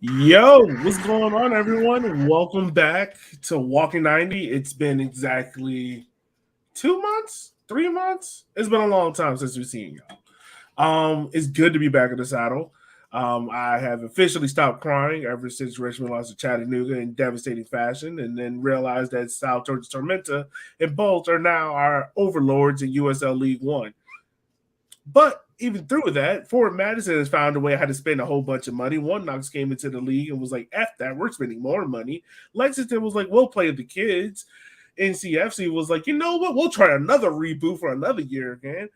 Yo, what's going on, everyone? Welcome back to Walking 90. It's been exactly 2 months, 3 months. It's been a long time since we've seen y'all. It's good to be back in the saddle. I have officially stopped crying ever since Richmond lost to Chattanooga in devastating fashion, and then realized that South Georgia Tormenta and Bolt are now our overlords in USL League One. But even through that, Fort Madison has found a way how to spend a whole bunch of money. One Knox came into the league and was like, F that, we're spending more money. Lexington was like, we'll play with the kids. NCFC was like, you know what, we'll try another reboot for another year again.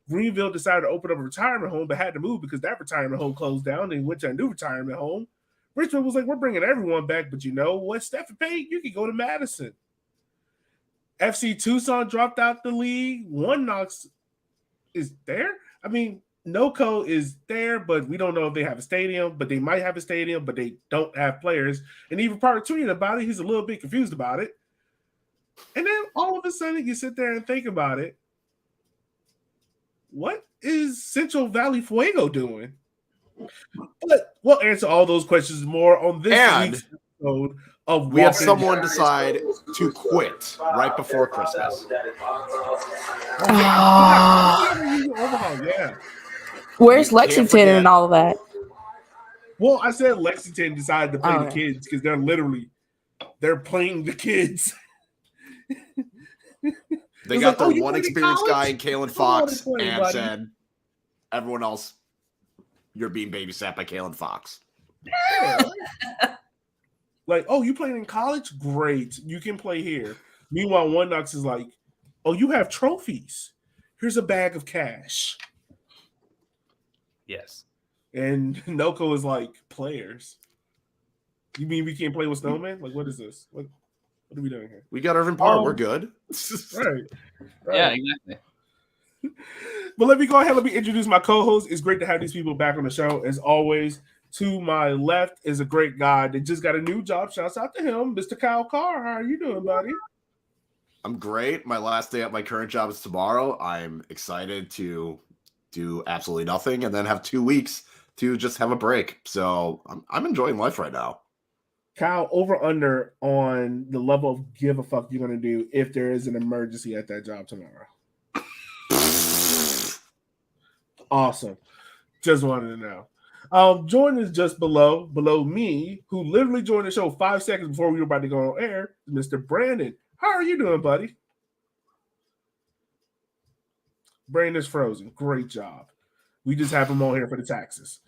Greenville decided to open up a retirement home, but had to move because that retirement home closed down and went to a new retirement home. Richmond was like, we're bringing everyone back, but you know what, Stephen Payne, you can go to Madison. FC Tucson dropped out the league. One Knox is there. I mean, NOCO is there, but we don't know if they have a stadium, but they might have a stadium, but they don't have players. And even prior to tweeting about it, he's a little bit confused about it. And then all of a sudden you sit there and think about it. What is Central Valley Fuego doing? But we'll answer all those questions more on this week's episode of We had someone decide to quit right before Christmas. Yeah. Where's Lexington and all of that? Well, I said Lexington decided to play the kids because they're playing the kids. They got the one experienced guy in Kalen Fox and said, everyone else, you're being babysat by Kalen Fox. Yeah. Like, oh, you playing in college? Great. You can play here. Meanwhile, One Knox is like, oh, you have trophies. Here's a bag of cash. Yes. And NOCO is like, players. You mean we can't play with Snowman? Like, what is this? What are we doing here? We got Irvin Parr. We're good. Right. Yeah, exactly. But let me introduce my co-host. It's great to have these people back on the show. As always, to my left is a great guy that just got a new job. Shouts out to him, Mr. Kyle Carr. How are you doing, buddy? I'm great. My last day at my current job is tomorrow. I'm excited to do absolutely nothing and then have 2 weeks to just have a break. So I'm enjoying life right now. Kyle, over under on the level of give a fuck you're going to do if there is an emergency at that job tomorrow. Awesome. Just wanted to know. Jordan is just below me, who literally joined the show 5 seconds before we were about to go on air, Mr. Brandon. How are you doing, buddy? Brandon's frozen. Great job. We just have him on here for the taxes.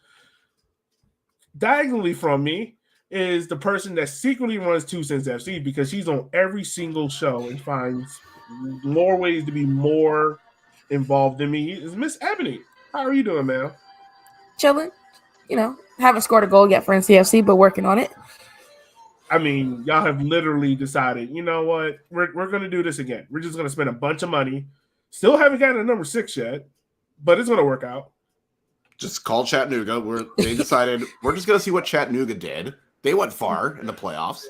Diagonally from me is the person that secretly runs 2 Cents FC because she's on every single show and finds more ways to be more involved than me. Is Miss Ebony. How are you doing, man? Chilling. You know, haven't scored a goal yet for NCFC, but working on it. I mean, y'all have literally decided, you know what? We're going to do this again. We're just going to spend a bunch of money. Still haven't gotten a number 6 yet, but it's going to work out. Just call Chattanooga. They decided we're just going to see what Chattanooga did. They went far in the playoffs.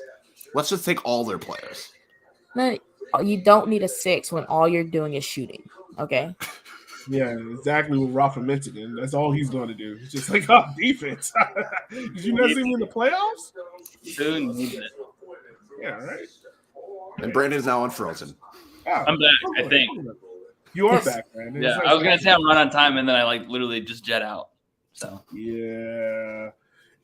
Let's just take all their players. No, you don't need a 6 when all you're doing is shooting, okay? Yeah, exactly what Rafa Mintigan. That's all he's going to do. It's just like, oh, defense. Did you not see me in the playoffs? Soon needs it. Yeah, right. And Brandon's now unfrozen. Oh, I'm back, I think. You are back, Brandon. Yeah, I was going to say I'm run on time, and then I literally just jet out. So yeah.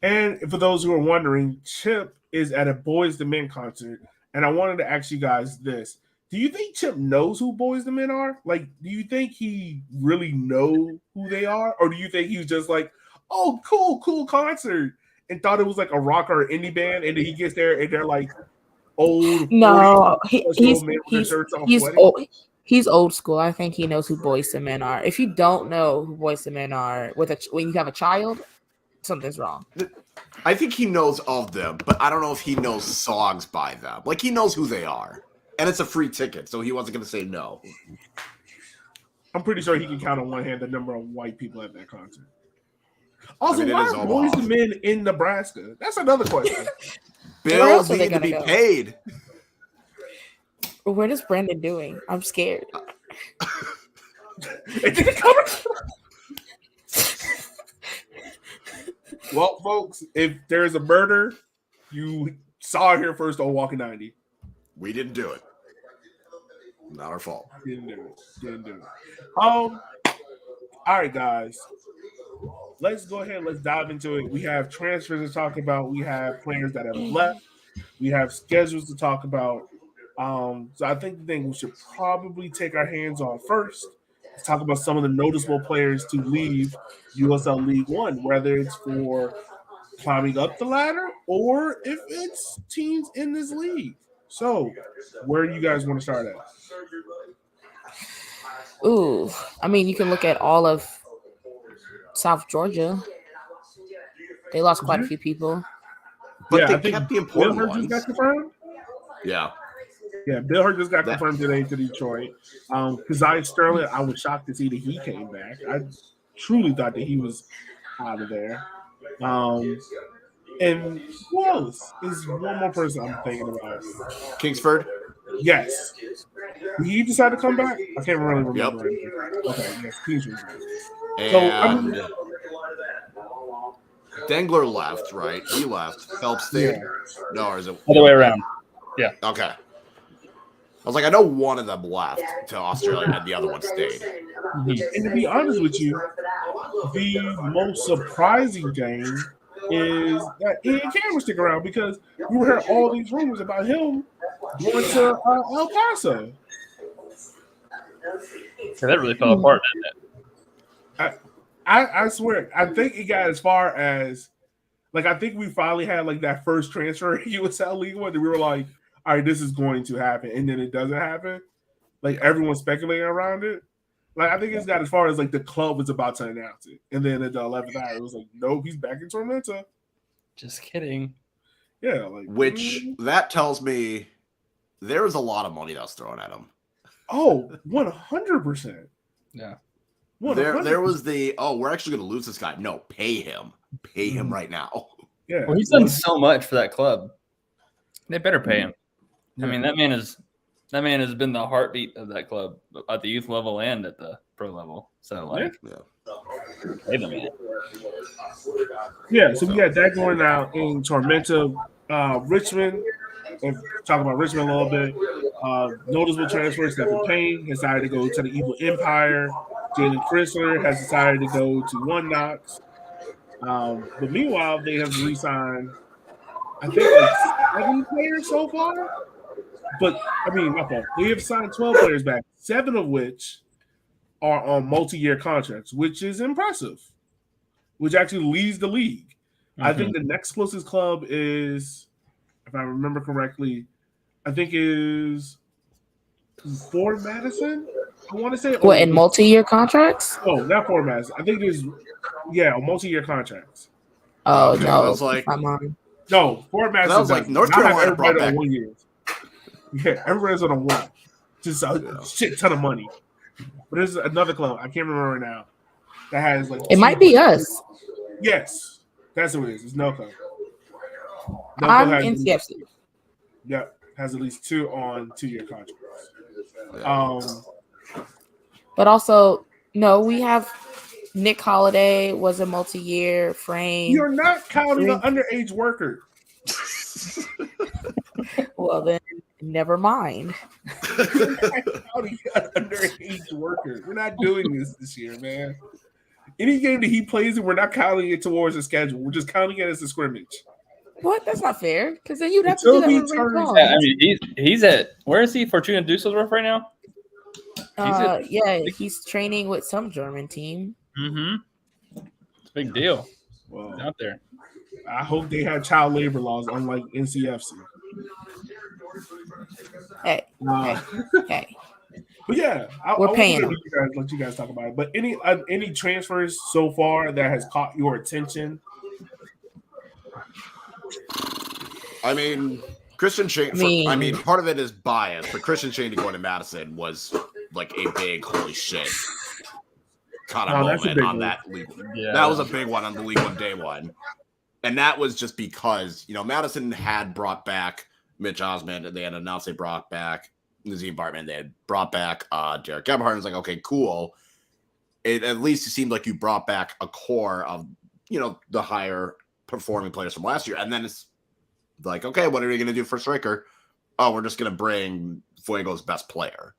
And for those who are wondering, Chip is at a Boys II Men concert, and I wanted to ask you guys this. Do you think Chip knows who Boys II Men are? Like, do you think he really know who they are? Or do you think he was just like, oh, cool concert, and thought it was like a rock or indie band, and then he gets there and they're like old? No, he's old school. I think he knows who Boys II Men are. If you don't know who Boys II Men are when you have a child, something's wrong. I think he knows of them, but I don't know if he knows songs by them. Like, he knows who they are. And it's a free ticket, so he wasn't going to say no. I'm pretty sure he can count on one hand the number of white people at that concert. Also, why are Boys II Men in Nebraska? That's another question. Bills need to be paid. What is Brandon doing? I'm scared. Well, folks, if there's a murder, you saw it here first on Walking 90. We didn't do it. Not our fault. Didn't do it. All right, guys. Let's go ahead. Let's dive into it. We have transfers to talk about. We have players that have left. We have schedules to talk about. So I think the thing we should probably take our hands on first is talk about some of the noticeable players to leave USL League One, whether it's for climbing up the ladder or if it's teams in this league. So, where do you guys want to start at? Ooh, I mean, you can look at all of South Georgia. They lost quite a few people. But Yeah, I they think kept the Bill important Hurt just ones. got confirmed. Yeah. Yeah, Bill Hurt just got confirmed today to Detroit. Kazai Sterling, I was shocked to see that he came back. I truly thought that he was out of there. And who else is one more person I'm thinking about? Kingsford? Yes. Did he decide to come back? I can't really remember. Yep. Okay, yes, Kingsford. And Dengler left, right? He left. Phelps stayed? Yeah. No, or is it? Other way around. Yeah. Okay. I was like, I know one of them left to Australia and the other one stayed. And to be honest with you, the most surprising thing is that Ian Cameron will stick around because we heard all these rumors about him going to El Paso. So that really fell apart, didn't it? I swear, I think it got as far as I think we finally had that first transfer in USL League One that we were like, all right, this is going to happen, and then it doesn't happen. Everyone's speculating around it. I think it's got as far as the club was about to announce it, and then at the 11th hour, it was like, nope, he's back in Tormenta. Just kidding. Yeah, which that tells me there was a lot of money that was thrown at him. Oh, 100%. Yeah. 100%. There was we're actually going to lose this guy. No, pay him. Pay him right now. Yeah. Well, he's done so much for that club. They better pay him. Yeah. I mean, that man has been the heartbeat of that club at the youth level and at the pro level. So pay the man. Yeah, so we got that going out in Tormenta. Richmond, and talk about Richmond a little bit. Noticeable transfers. Stephen Payne has decided to go to the Evil Empire. Jalen Chrysler has decided to go to One Knox. But meanwhile, they have re-signed, I think, 7 players so far. But, I mean, my fault. They have signed 12 players back, 7 of which are on multi-year contracts, which is impressive, which actually leads the league. Mm-hmm. I think the next closest club is, if I remember correctly, I think is Ford Madison. I want to say in multi-year contracts? Oh, not Ford Madison. I think there's multi-year contracts. Oh okay, no, I was like, no, Ford Madison. That was like North Carolina brought back 1 year. Yeah, everybody's on a one, just a shit ton of money. But there's another club I can't remember right now that has it might be us. Yes, that's who it is. It's Nelco. I'm in CFC. Yep, has at least 2 on 2-year contracts. But also, no, we have Nick Holiday was a multi-year frame. You're not counting an underage worker. Well, then never mind. You're not counting an underage worker. We're not doing this year, man. Any game that he plays in, we're not counting it towards the schedule. We're just counting it as a scrimmage. What? That's not fair. Because then you'd have to do that with I mean, he's at, where is he? Fortuna Dusseldorf right now? He's training with some German team. Mm-hmm. It's a big deal. Well, out there. I hope they have child labor laws, unlike NCFC. Hey. But yeah, we're paying them. Let you guys talk about it. But any transfers so far that has caught your attention? I mean, Christian Shane. Part of it is bias, but Christian Shane going to Madison was like a big holy shit kind of moment on that league. Yeah. That was a big one on the League One day one, and that was just because Madison had brought back Mitch Osmond, and they had announced they brought back Nazim Bartman. They had brought back Derek Gebhardt. It's like, okay, cool. It at least it seemed like you brought back a core of the higher performing players from last year. And then it's like, okay, what are we going to do for striker? Oh, we're just going to bring Fuego's best player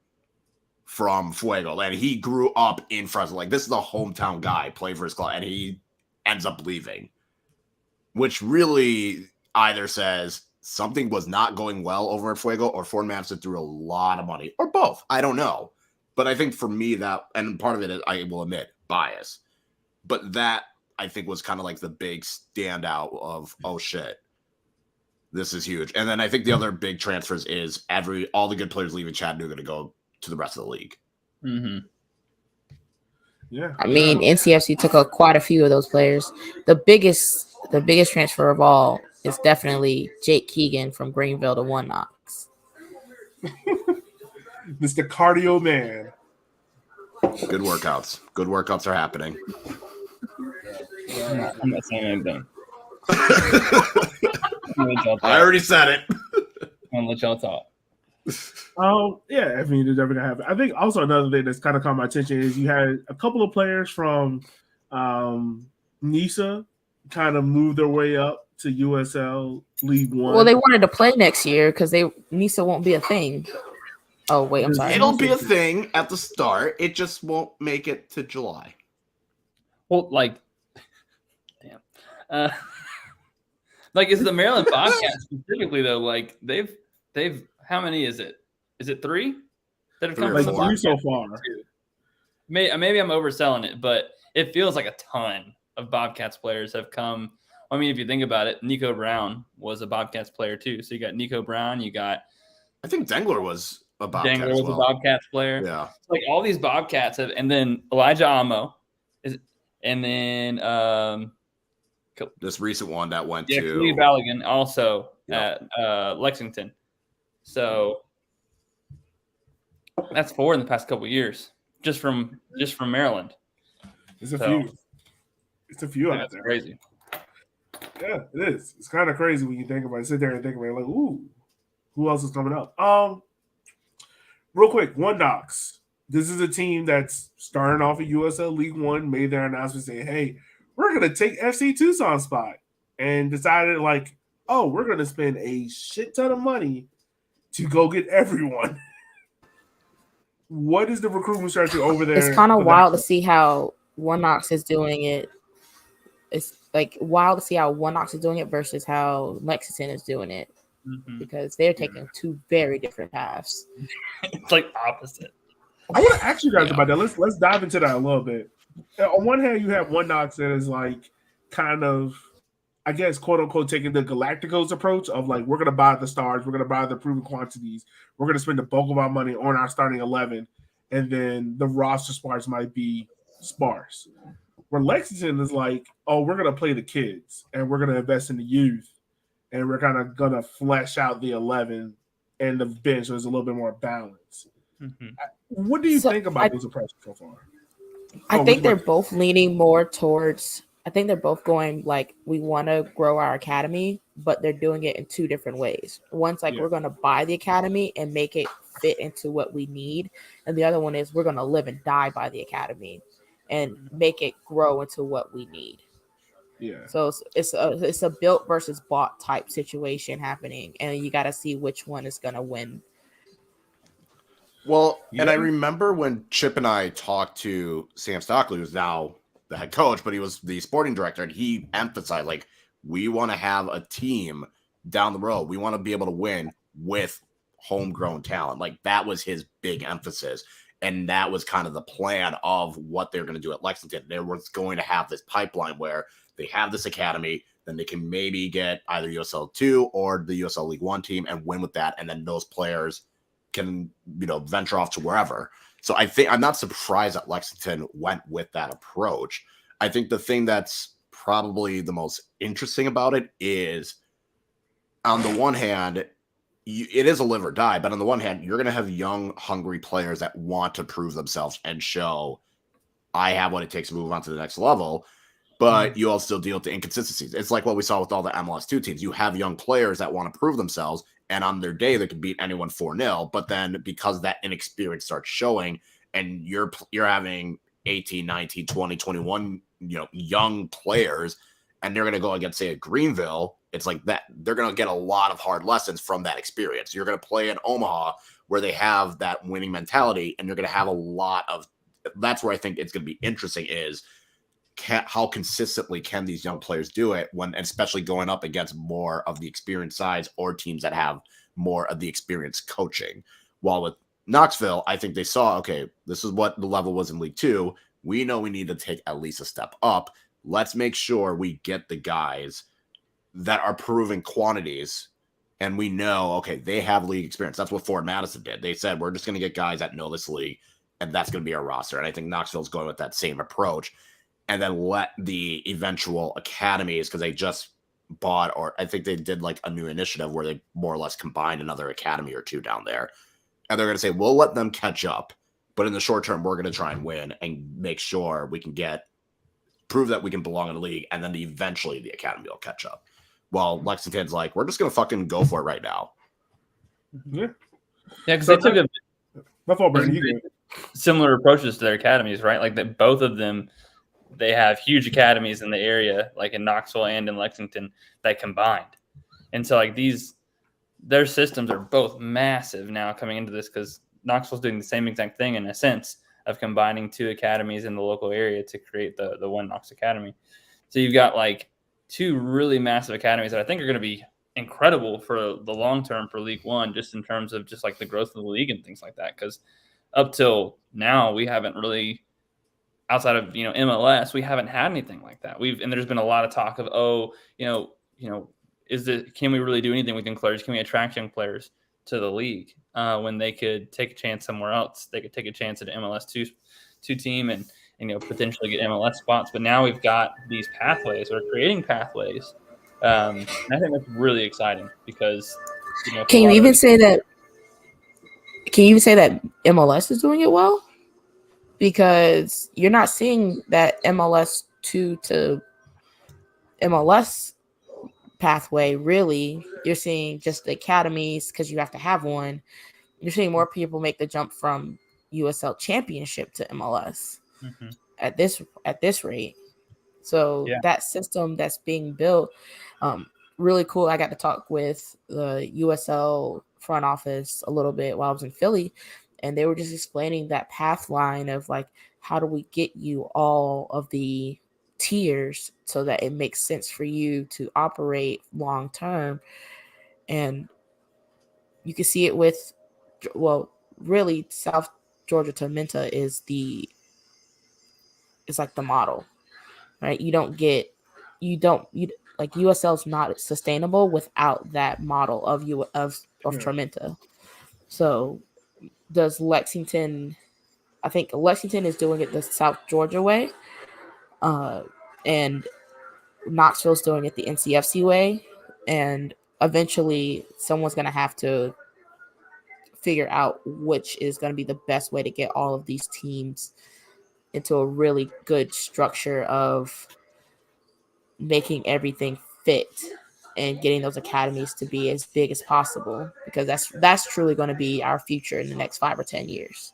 from Fuego. And he grew up in Fresno. Like, this is a hometown guy, played for his club, and he ends up leaving, which really either says something was not going well over at Fuego or Ford Madison threw a lot of money, or both. I don't know. But I think for me that, and part of it is, I will admit, bias. But that, I think, was kind of like the big standout of, oh shit, this is huge. And then I think the other big transfers is all the good players leaving Chattanooga to go to the rest of the league. Mm-hmm. Yeah. I mean, NCFC took quite a few of those players. The biggest transfer of all is definitely Jake Keegan from Greenville to One Knox. Mr. Cardio Man. Good workouts. Good workouts are happening. I'm not saying anything. I already said it. I'm gonna let y'all talk. Yeah, I mean, it's never gonna happen. I think also another thing that's kind of caught my attention is you had a couple of players from NISA kind of move their way up to USL League One. Well, they wanted to play next year because NISA won't be a thing. Oh wait, I'm sorry. It'll be a thing at the start. It just won't make it to July. Well, like, damn. Like, is the Maryland Bobcats specifically though? Like, they've how many is it? Is it 3 that have come? Like from the 3 so Bobcats? far. Maybe I'm overselling it, but it feels like a ton of Bobcats players have come. I mean, if you think about it, Nico Brown was a Bobcats player too. So you got Nico Brown, you got I think Dengler was a Bobcat. Dengler as was well. a Bobcats player. Yeah. Like all these Bobcats have, and then Elijah Amo and then This recent one that went Lee to Balogun also at Lexington. So that's 4 in the past couple of years, just from Maryland. It's a few. It's a few out there. Crazy. Yeah, it is. It's kind of crazy when you think about it. Sit there and think about it, like, ooh, who else is coming up? Real quick, One Knox. This is a team that's starting off at USL League One, made their announcement saying, hey, we're going to take FC Tucson's spot, and decided, like, oh, we're going to spend a shit ton of money to go get everyone. What is the recruitment strategy over there? It's kind of wild to see how One Knox is doing it. It's like wild to see how One Knox is doing it versus how Lexington is doing it, because they're taking 2 very different paths. It's like opposite. I want to ask you guys about that. Let's dive into that a little bit. On one hand, you have One Knox that is like kind of, I guess, quote unquote, taking the Galacticos approach of like, we're going to buy the stars, we're going to buy the proven quantities, we're going to spend the bulk of our money on our starting 11, and then the roster spots might be sparse. Where Lexington is like, oh, we're going to play the kids and we're going to invest in the youth, and we're kind of going to flesh out the 11 and the bench so there's a little bit more balance. What do you think about those approaches so far? I think they're both leaning more towards, I think they're both going like, we want to grow our academy, but they're doing it in 2 different ways. One's like, we're going to buy the academy and make it fit into what we need. And the other one is we're going to live and die by the academy and make it grow into what we need. Yeah. So it's a built versus bought type situation happening. And you got to see which one is going to win. Well, and I remember when Chip and I talked to Sam Stockley, who's now the head coach, but he was the sporting director, and he emphasized, like, we want to have a team down the road. We want to be able to win with homegrown talent. Like, that was his big emphasis. And that was kind of the plan of what they're going to do at Lexington. They were going to have this pipeline where they have this academy, then they can maybe get either USL 2 or the USL League 1 team and win with that. And then those players can, venture off to wherever. So I think I'm not surprised that Lexington went with that approach. I think the thing that's probably the most interesting about it is, on the one hand, it is a live or die, but on the one hand, you're going to have young, hungry players that want to prove themselves and show, I have what it takes to move on to the next level. But you also deal with the inconsistencies. It's like what we saw with all the MLS2 teams. You have young players that want to prove themselves, and on their day, they can beat anyone 4-0. But then because that inexperience starts showing, and you're having 18, 19, 20, 21, young players, and they're going to go against, say, a Greenville, it's like that. They're going to get a lot of hard lessons from that experience. You're going to play in Omaha where they have that winning mentality, and you're going to have a lot of – that's where I think it's going to be interesting is how consistently can these young players do it when, especially going up against more of the experienced sides or teams that have more of the experience coaching. While with Knoxville, I think they saw, okay, this is what the level was in League Two. We know we need to take at least a step up. Let's make sure we get the guys that are proven quantities. And we know, okay, they have league experience. That's what Ford Madison did. They said, we're just going to get guys that know this league, and that's going to be our roster. And I think Knoxville's going with that same approach. And then let the eventual academies, because they just bought, or I think they did like a new initiative where they more or less combined another academy or two down there. And they're going to say, we'll let them catch up. But in the short term, we're going to try and win and make sure we can prove that we can belong in the league. And then eventually the academy will catch up. Well, Lexington's like, we're just going to fucking go for it right now. Yeah. Yeah, because they took similar approaches to their academies, right? Like that, both of them, they have huge academies in the area, like in Knoxville and in Lexington, that combined. And so like their systems are both massive now coming into this, because Knoxville's doing the same exact thing in a sense of combining two academies in the local area to create the One Knox Academy. So you've got like two really massive academies that I think are going to be incredible for the long term for League One, just in terms of just like the growth of the league and things like that. Because up till now, we haven't really, outside of MLS, we haven't had anything like that. And there's been a lot of talk of can we really do anything with young players? Can we attract young players to the league when they could take a chance somewhere else? They could take a chance at an MLS two team and potentially get MLS spots. But now we've got these pathways. We're creating pathways. And I think that's really exciting because Can you even say that MLS is doing it well? Because you're not seeing that MLS 2 to MLS pathway, really. You're seeing just the academies because you have to have one. You're seeing more people make the jump from USL Championship to MLS at this rate. So that system that's being built, really cool. I got to talk with the USL front office a little bit while I was in Philly, and they were just explaining that path line of like, how do we get you all of the tiers so that it makes sense for you to operate long term. And you can see it with, really South Georgia to Menta is like the model, right? Like USL's not sustainable without that model of Tormenta. So does Lexington? I think Lexington is doing it the South Georgia way, and Knoxville's doing it the NCFC way, and eventually someone's going to have to figure out which is going to be the best way to get all of these teams into a really good structure of making everything fit and getting those academies to be as big as possible, because that's truly going to be our future in the next 5 or 10 years.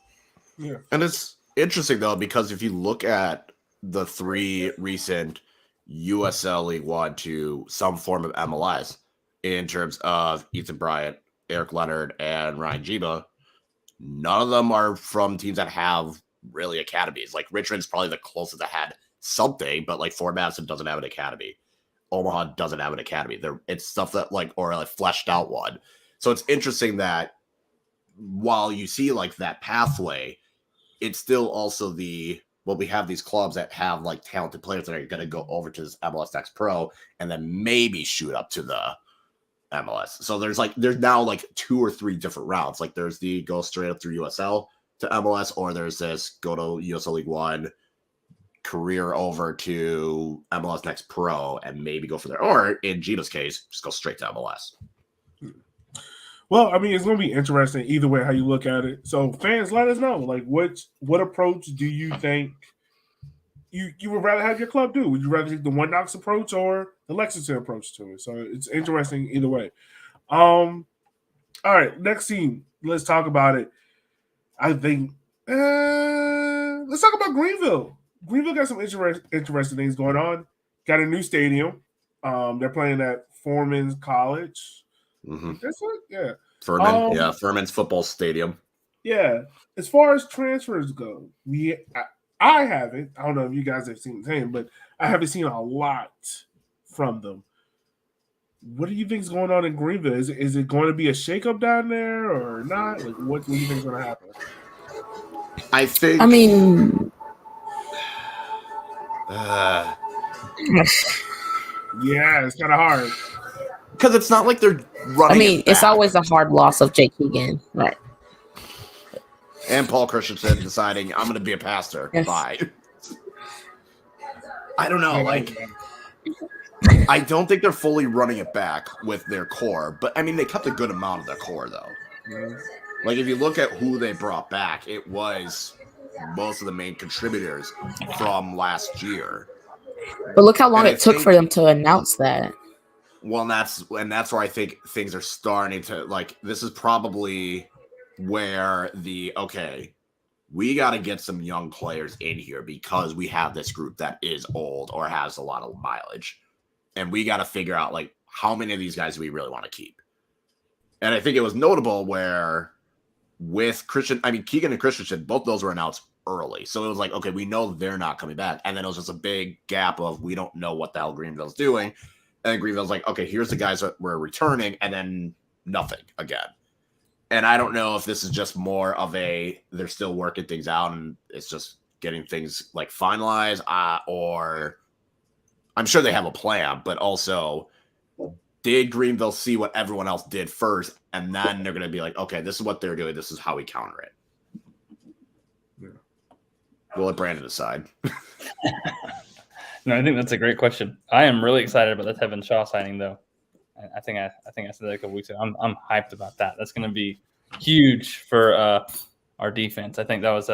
Yeah. And it's interesting though, because if you look at the 3 recent USL League One to some form of MLS in terms of Ethan Bryant, Eric Leonard, and Ryan Jiba, none of them are from teams that have really academies. Like Richmond's probably the closest that had something, but like Fort Madison doesn't have an academy. Omaha doesn't have an academy. It's stuff that or a fleshed out one. So it's interesting that while you see like that pathway, it's still also we have these clubs that have like talented players that are going to go over to this MLS Next Pro and then maybe shoot up to the MLS. So there's now like 2 or 3 different routes. Like there's the go straight up through USL to MLS, or there's this go to USL League One, career over to MLS Next Pro, and maybe go for there. Or in Gino's case, just go straight to MLS. Well, I mean, it's going to be interesting either way how you look at it. So fans, let us know. Like, what approach do you think you would rather have your club do? Would you rather take the One Knox approach or the Lexington approach to it? So it's interesting either way. All right, next team. Let's talk about it. I think let's talk about Greenville. Greenville got some interesting things going on. Got a new stadium. They're playing at Foreman's College. Mm-hmm. That's what, yeah. Furman's football stadium. Yeah. As far as transfers go, I haven't. I don't know if you guys have seen the same, but I haven't seen a lot from them. What do you think is going on in Greenville? Is it going to be a shakeup down there or not? Like, what do you think is going to happen? I think. I mean, yeah, it's kind of hard because it's not like they're running. I mean, it's always a hard loss of Jake Keegan, right? And Paul Christensen deciding I'm going to be a pastor. Yes. Bye. I don't know. Like, I don't think they're fully running it back with their core, but I mean, they kept a good amount of their core though. Mm-hmm. Like, if you look at who they brought back, it was most of the main contributors from last year. But look how long it took for them to announce that. Well, and that's where I think things are starting to, like, this is probably where we got to get some young players in here because we have this group that is old or has a lot of mileage. And we got to figure out, like, how many of these guys do we really want to keep? And I think it was notable where with Keegan and Christensen, both those were announced early. So it was like, okay, we know they're not coming back. And then it was just a big gap of we don't know what the hell Greenville's doing. And then Greenville's like, okay, here's the guys that we're returning, and then nothing again. And I don't know if this is just more of they're still working things out and it's just getting things like finalized, or I'm sure they have a plan, but also did Greenville see what everyone else did first, and then they're going to be like, okay, this is what they're doing. This is how we counter it. Yeah. We'll let Brandon decide. No, I think that's a great question. I am really excited about the Tevin Shaw signing, though. I think I said that a couple weeks ago. I'm hyped about that. That's going to be huge for our defense. I think that was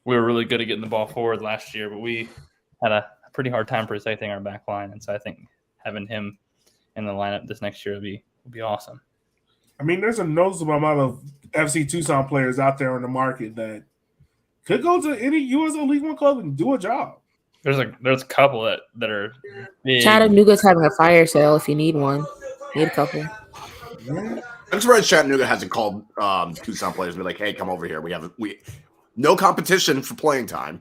we were really good at getting the ball forward last year, but we had a pretty hard time protecting our back line, and so I think having him in the lineup this next year will be awesome. I mean, there's a noticeable amount of FC Tucson players out there on the market that could go to any USL League One club and do a job. There's a couple that are big. Chattanooga's having a fire sale if you need one. Need a couple. I'm surprised Chattanooga hasn't called Tucson players and be like, hey, come over here. We no competition for playing time.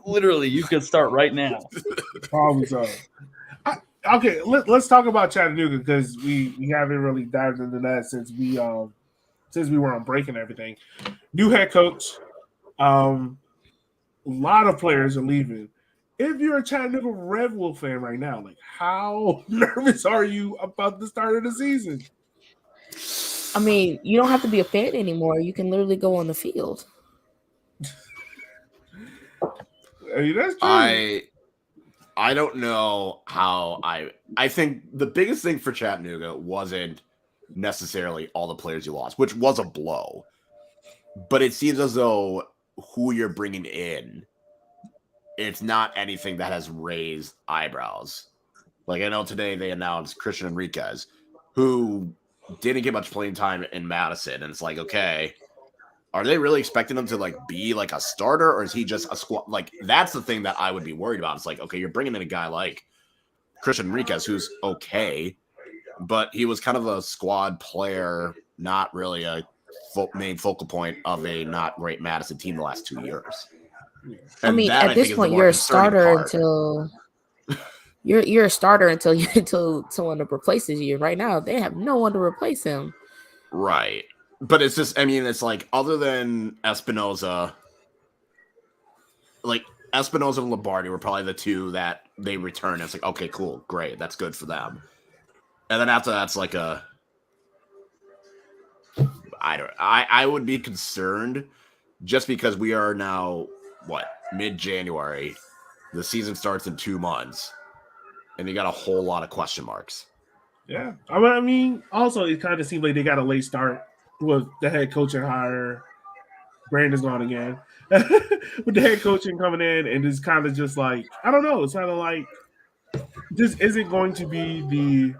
Literally, you could start right now. Probably so. Okay, let's talk about Chattanooga because we haven't really dived into that since we were on break and everything. New head coach. A lot of players are leaving. If you're a Chattanooga Red Wolf fan right now, like, how nervous are you about the start of the season? I mean, you don't have to be a fan anymore. You can literally go on the field. I mean, that's true. I don't know how I think the biggest thing for Chattanooga wasn't necessarily all the players you lost, which was a blow. But it seems as though who you're bringing in, it's not anything that has raised eyebrows. Like, I know today they announced Christian Enriquez, who didn't get much playing time in Madison. And it's like, okay, are they really expecting him to, like, be like a starter, or is he just a squad? Like, that's the thing that I would be worried about. It's like, okay, you're bringing in a guy like Christian Enriquez, who's okay, but he was kind of a squad player, not really a main focal point of a not great Madison team the last 2 years. I mean, at this point, you're a starter until you're a starter until someone replaces you. Right now, they have no one to replace him. Right, but it's just, I mean, it's like other than Espinoza, like Espinoza and Lombardi were probably the two that they returned. It's like, okay, cool, great, that's good for them. And then after that's like I would be concerned just because we are now mid-January. The season starts in 2 months, and you got a whole lot of question marks. Yeah, I mean, also it kind of seems like they got a late start with the head coaching hire. Brandon's gone again with the head coaching coming in, and it's kind of just like, I don't know. It's kind of like this isn't going to be the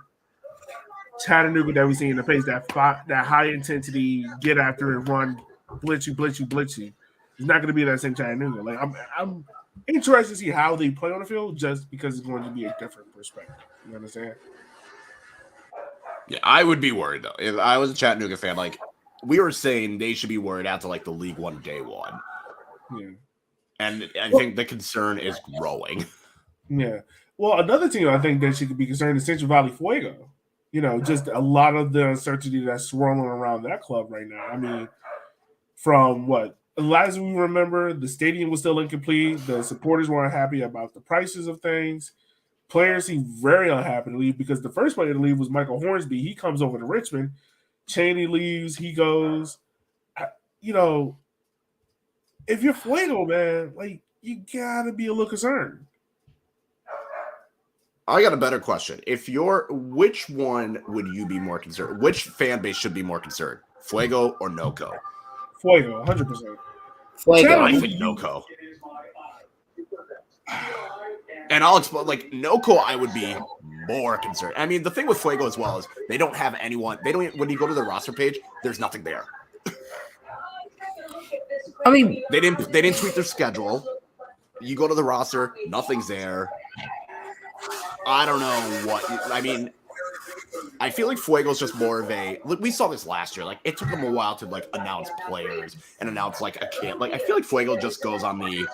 Chattanooga that we see in the pace, that high intensity, get after it, run, blitz you. It's not going to be that same Chattanooga. Like interested to see how they play on the field, just because it's going to be a different perspective. You understand? Yeah, I would be worried though if I was a Chattanooga fan. Like we were saying, they should be worried after like the League One day one. Yeah. And I think the concern is growing. Yeah. Well, another team I think that she could be concerned is Central Valley Fuego. You know, just a lot of the uncertainty that's swirling around that club right now. I mean, from what as we remember, the stadium was still incomplete. The supporters weren't happy about the prices of things. Players seem very unhappy to leave because the first player to leave was Michael Hornsby. He comes over to Richmond. Cheney leaves. He goes. You know, if you're Fuego, man, like you gotta be a little concerned. I got a better question. Which one would you be more concerned? Which fan base should be more concerned? Fuego or NoCo? Fuego, 100%. Fuego. I think NoCo. And I'll explain, like, NoCo, I would be more concerned. I mean, the thing with Fuego as well is they don't have anyone. They don't, when you go to the roster page, there's nothing there. I mean, they didn't tweet their schedule. You go to the roster, nothing's there. I don't know what. I mean, I feel like Fuego's just more of a. Look, we saw this last year. Like, it took them a while to like announce players and announce like a camp. Like, I feel like Fuego just goes on the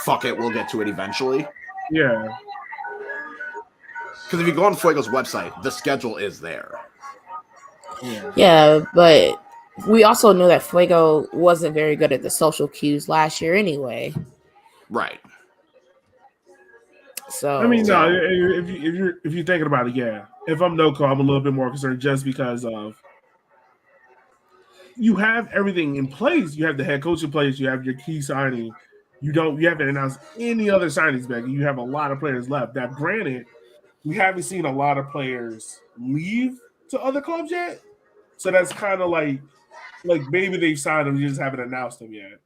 fuck it, we'll get to it eventually. Yeah. Because if you go on Fuego's website, the schedule is there. Yeah, but we also knew that Fuego wasn't very good at the social cues last year anyway. Right. So I mean, no. If you're thinking about it, yeah. If I'm NoCo, I'm a little bit more concerned just because of you have everything in place. You have the head coach in place. You have your key signing. You haven't announced any other signings back. You have a lot of players left. That granted, we haven't seen a lot of players leave to other clubs yet. So that's kind of like maybe they've signed them, you just haven't announced them yet.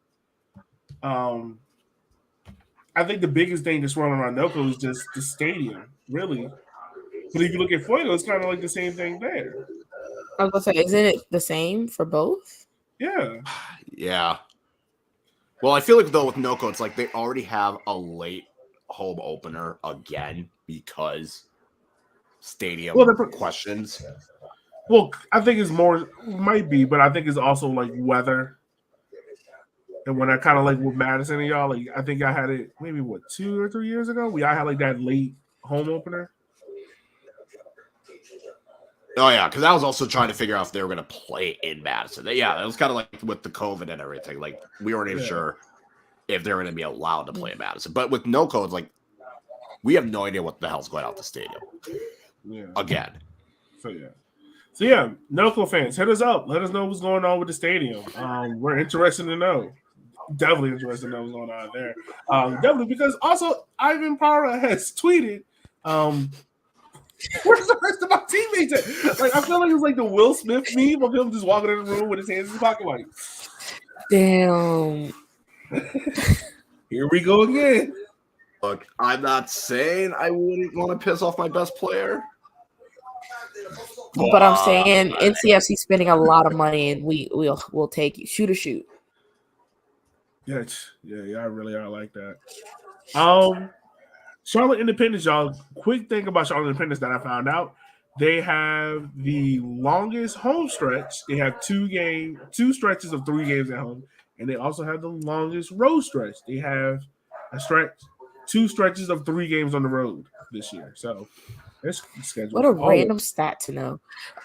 I think the biggest thing that's running around NoCo is just the stadium, really. But if you look at Fuego, it's kind of like the same thing there. I was gonna say, isn't it the same for both? Yeah. Yeah. Well, I feel like though with NoCo, it's like they already have a late home opener again because stadium questions. Well, I think it's more might be, but I think it's also like weather. And when I kind of like with Madison and y'all, like I think I had it maybe 2 or 3 years ago. I had like that late home opener. Oh yeah, because I was also trying to figure out if they were going to play in Madison. Yeah, it was kind of like with the COVID and everything. Like we weren't even sure if they were going to be allowed to play in Madison. But with NoCo, it's like we have no idea what the hell's going on at the stadium. Yeah. Again. So yeah, NoCo fans, hit us up. Let us know what's going on with the stadium. We're interested to know. Definitely interested to know what's going on there. Definitely because also Ivan Para has tweeted. Where's the rest of my teammates at? Like I feel like it's like the Will Smith meme of him just walking in the room with his hands in his pocket, like, damn. Here we go again. Look, I'm not saying I wouldn't want to piss off my best player. But I'm saying NCFC spending a lot of money, and we'll take you shoot or shoot. Yeah, I really are like that. Charlotte Independence, y'all. Quick thing about Charlotte Independence that I found out: they have the longest home stretch. They have two stretches of 3 games at home, and they also have the longest road stretch. They have 2 stretches of 3 games on the road this year. So it's scheduled. What a random stat to know.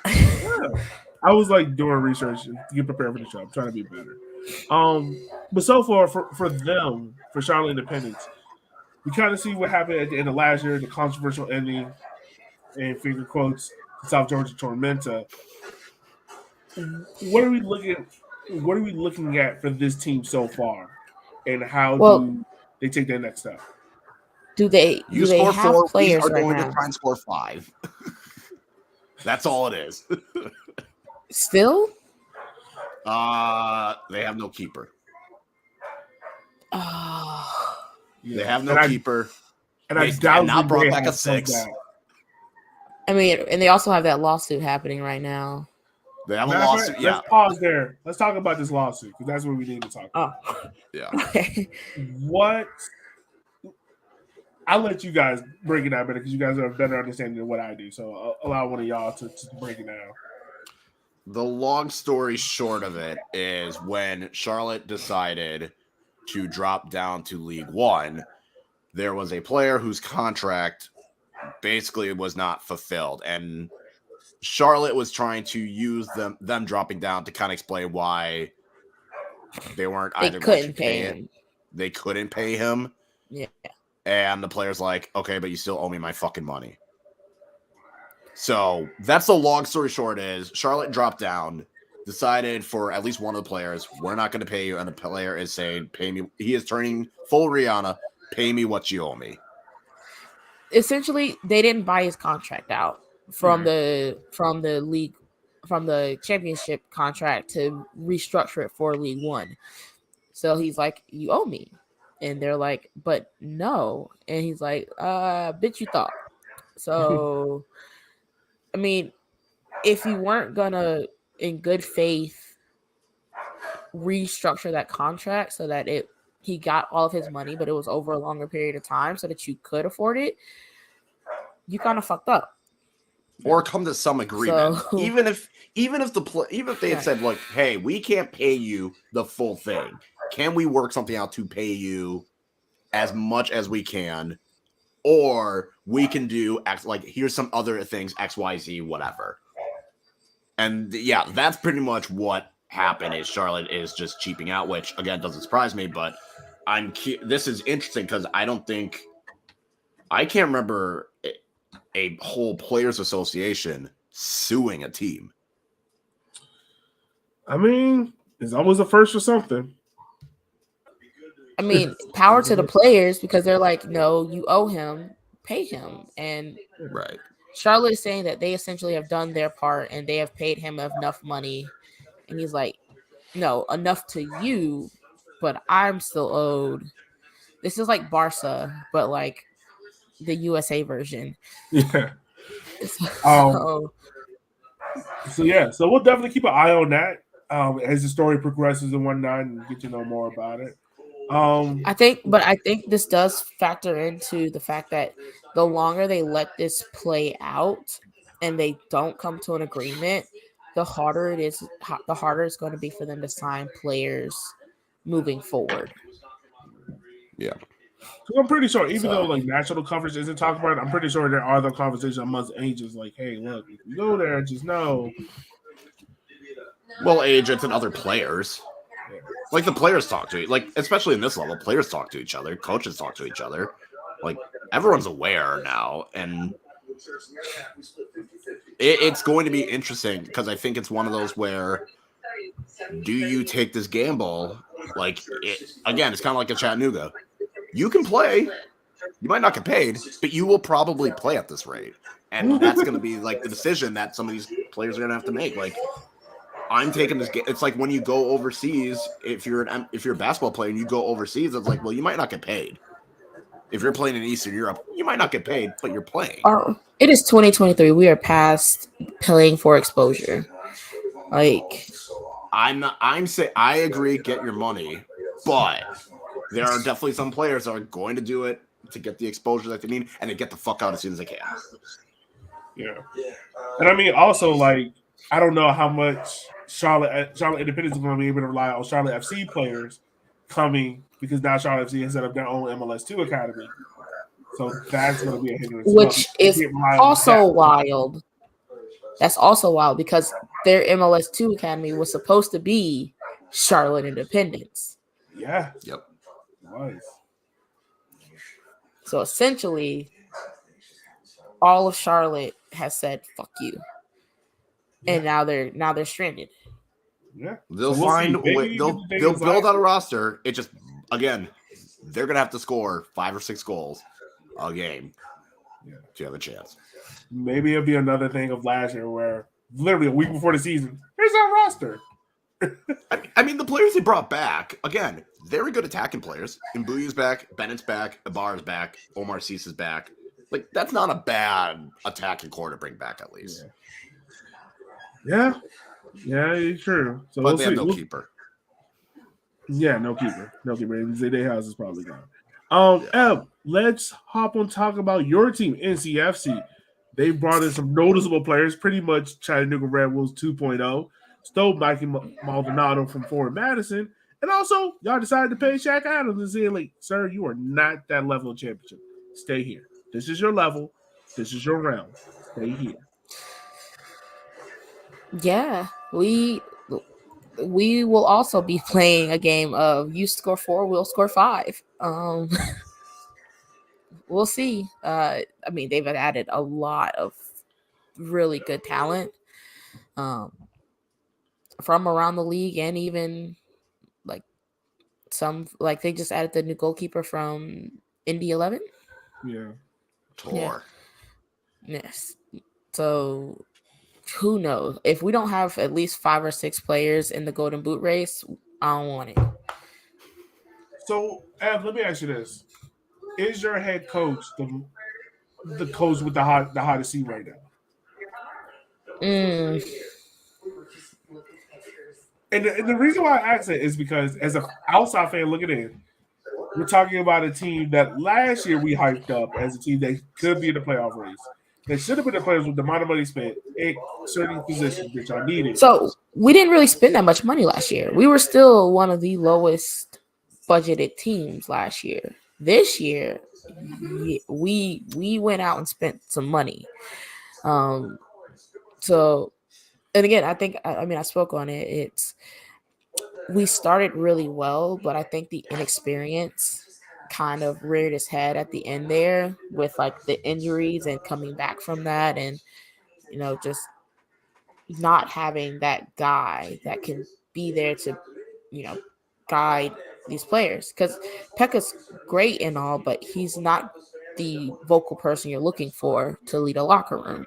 Yeah. I was like doing research to get prepared for the show. I'm trying to be better. But so far for them, for Charlotte Independence, we kind of see what happened at the end of last year, the controversial ending, and finger quotes, South Georgia Tormenta. What are we looking at for this team so far, and how do they take their next step? Do they have 4, players we are right going now? to try and score 5. That's all it is. Still? They have no keeper. They have no keeper. And I doubt not brought back a 6. I mean, and they also have that lawsuit happening right now. They have a lawsuit. Yeah. Let's pause there. Let's talk about this lawsuit because that's what we need to talk about. Yeah. Okay. What I'll let you guys break it down better because you guys have a better understanding than what I do. So I'll allow one of y'all to break it down. The long story short of it is when Charlotte decided to drop down to League One, there was a player whose contract basically was not fulfilled. And Charlotte was trying to use them dropping down to kind of explain why they weren't either going to pay him. They couldn't pay him. Yeah. And the player's like, okay, but you still owe me my fucking money. So that's the long story short is Charlotte dropped down, decided for at least one of the players, we're not going to pay you. And the player is saying, pay me. He is turning full Rihanna, pay me what you owe me. Essentially, they didn't buy his contract out from the league, from the championship contract to restructure it for League One. So he's like, you owe me. And they're like, but no. And he's like, bitch, you thought. So, I mean, if you weren't gonna, in good faith, restructure that contract so that he got all of his money, but it was over a longer period of time so that you could afford it, you kind of fucked up. Or come to some agreement. So, even if they had said, like, hey, we can't pay you the full thing. Can we work something out to pay you as much as we can? Or we can do X, like, here's some other things, XYZ, whatever. And yeah, that's pretty much what happened is Charlotte is just cheaping out, which again doesn't surprise me, but this is interesting because I can't remember a whole players association suing a team. I mean, it's always a first for something. I mean, power to the players because they're like, no, you owe him, pay him. And right. Charlotte is saying that they essentially have done their part and they have paid him enough money. And he's like, no, enough to you, but I'm still owed. This is like Barca, but like the USA version. Yeah. So we'll definitely keep an eye on that as the story progresses and whatnot and get to know more about it. I think this does factor into the fact that the longer they let this play out and they don't come to an agreement, the harder it's going to be for them to sign players moving forward. Yeah. So I'm pretty sure, even though like national coverage isn't talked about, I'm pretty sure there are other conversations amongst agents like, hey, look, if you go there, just know. Well, agents and other players. Like the players talk to like especially in this level, players talk to each other, coaches talk to each other. Like everyone's aware now, and it's going to be interesting because I think it's one of those where do you take this gamble? Like again, it's kind of like a Chattanooga. You can play, you might not get paid, but you will probably play at this rate, and that's going to be like the decision that some of these players are going to have to make. Like. I'm taking this game. It's like when you go overseas, if you're a basketball player and you go overseas, it's like, well, you might not get paid. If you're playing in Eastern Europe, you might not get paid, but you're playing. It is 2023. We are past playing for exposure. Like I agree, get your money, but there are definitely some players that are going to do it to get the exposure that they need and to get the fuck out as soon as they can. Yeah. And I mean also like I don't know how much Charlotte Independence is going to be able to rely on Charlotte FC players coming because now Charlotte FC has set up their own MLS2 academy. So that's going to be a hindrance. Which is also wild. That's also wild because their MLS2 academy was supposed to be Charlotte Independence. Yeah. Yep. Nice. So essentially, all of Charlotte has said, fuck you. And now they're stranded. Yeah, they'll they'll build out a roster. It just again, they're gonna have to score 5 or 6 goals a game to have a chance. Maybe it'll be another thing of last year where literally a week before the season, here's our roster. I mean, the players they brought back again, very good attacking players. Mbuya's back, Bennett's back, Ibarra's back, Omar Cease is back. Like that's not a bad attacking core to bring back at least. Yeah, true. So but they have no keeper. Yeah, no keeper. Zayday House is probably gone. Ev, let's hop on talk about your team, NCFC. They brought in some noticeable players, pretty much Chattanooga Red Wolves 2.0. Stole Mikey Maldonado from Fort Madison. And also, y'all decided to pay Shaq Adams and say, like, sir, you are not that level of championship. Stay here. This is your level. This is your realm. Stay here. Yeah, we will also be playing a game of you score 4, we'll score 5. We'll see. I mean, they've added a lot of really good talent from around the league, and even like some, like they just added the new goalkeeper from Indy 11. Yeah. Tor. Yeah. Yes. So who knows? If we don't have at least 5 or 6 players in the Golden Boot race, I don't want it. So, Ev, let me ask you this: is your head coach the coach with the hottest seat right now? And the reason why I ask it is because as an outside fan looking in, we're talking about a team that last year we hyped up as a team that could be in the playoff race. They should have been the players with the amount of money spent in certain positions that y'all needed. So we didn't really spend that much money last year. We were still one of the lowest budgeted teams last year. This year, we went out and spent some money. So, and again, I think I spoke on it. It's we started really well, but I think the inexperience kind of reared its head at the end there with like the injuries and coming back from that, and just not having that guy that can be there to guide these players, because Pekka's great and all, but he's not the vocal person you're looking for to lead a locker room,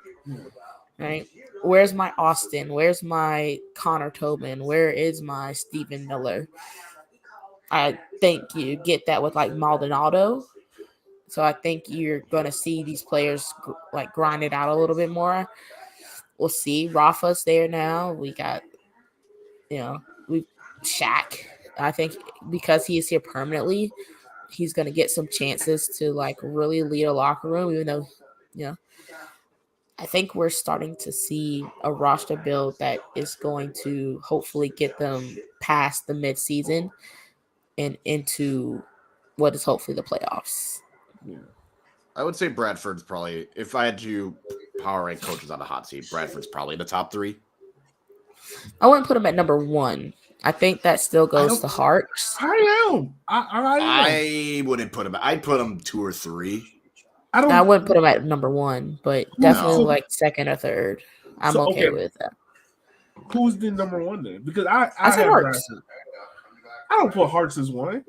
right? Where's my Austin? Where's my Connor Tobin? Where is my Stephen Miller? I think you get that with like Maldonado. So I think you're going to see these players like grind it out a little bit more. We'll see. Rafa's there now. We got, we Shaq. I think because he is here permanently, he's going to get some chances to like really lead a locker room, even though, I think we're starting to see a roster build that is going to hopefully get them past the midseason and into what is hopefully the playoffs. Yeah. I would say Bradford's probably, if I had to power rank coaches on the hot seat, Bradford's probably the top 3. I wouldn't put him at number 1. I think that still goes to Harks. I am. I wouldn't put him. I'd put him 2 or 3. I wouldn't put him at number 1, but definitely like 2nd or 3rd. I'm okay with that. Who's the number 1 then? Because I said Harks. I don't put Harks as 1.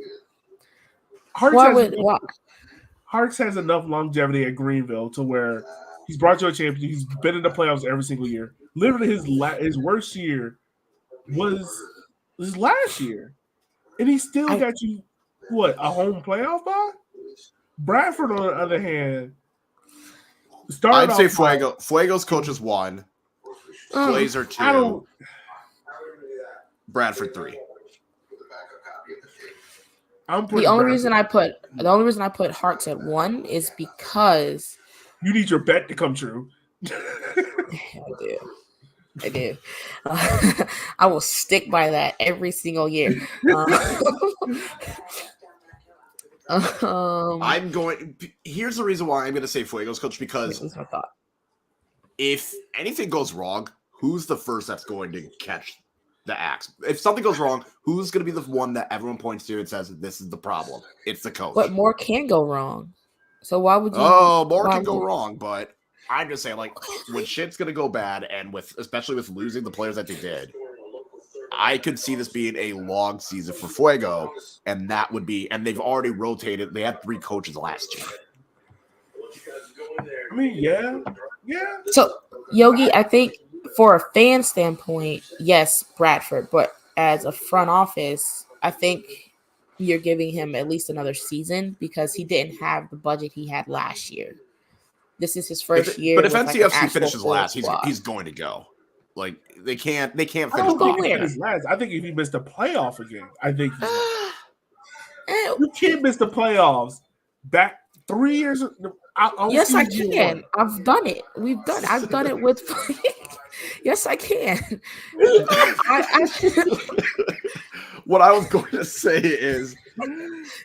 Harks has enough longevity at Greenville to where he's brought you a championship. He's been in the playoffs every single year. Literally, his worst year was last year, and he still got you a home playoff bye. Bradford, on the other hand, I'd say Fuego's coach is 1, Glazer 2, Bradford 3. The only reason I put Harks at 1 is because you need your bet to come true. I do. I will stick by that every single year. Here's the reason why I'm going to say Fuego's coach, because if anything goes wrong, who's the first that's going to catch the axe? If something goes wrong, who's going to be the one that everyone points to and says, this is the problem? It's the coach. But more can go wrong. So why would you? More can go wrong, but I'm just saying, like, when shit's going to go bad, and especially with losing the players that they did, I could see this being a long season for Fuego, and that would be, and they've already rotated. They had 3 coaches last year. I mean, yeah. So, Yogi, I think for a fan standpoint, yes, Bradford, but as a front office, I think you're giving him at least another season because he didn't have the budget he had last year. This is his first year. But if NCFC finishes last, he's going to go. Like, they can't finish last. I think if he missed the playoff again, I think he's last. You can't miss the playoffs back 3 years. Yes, I can. I've done it. We've done it. I've done it with. Yes, I can. What I was going to say is,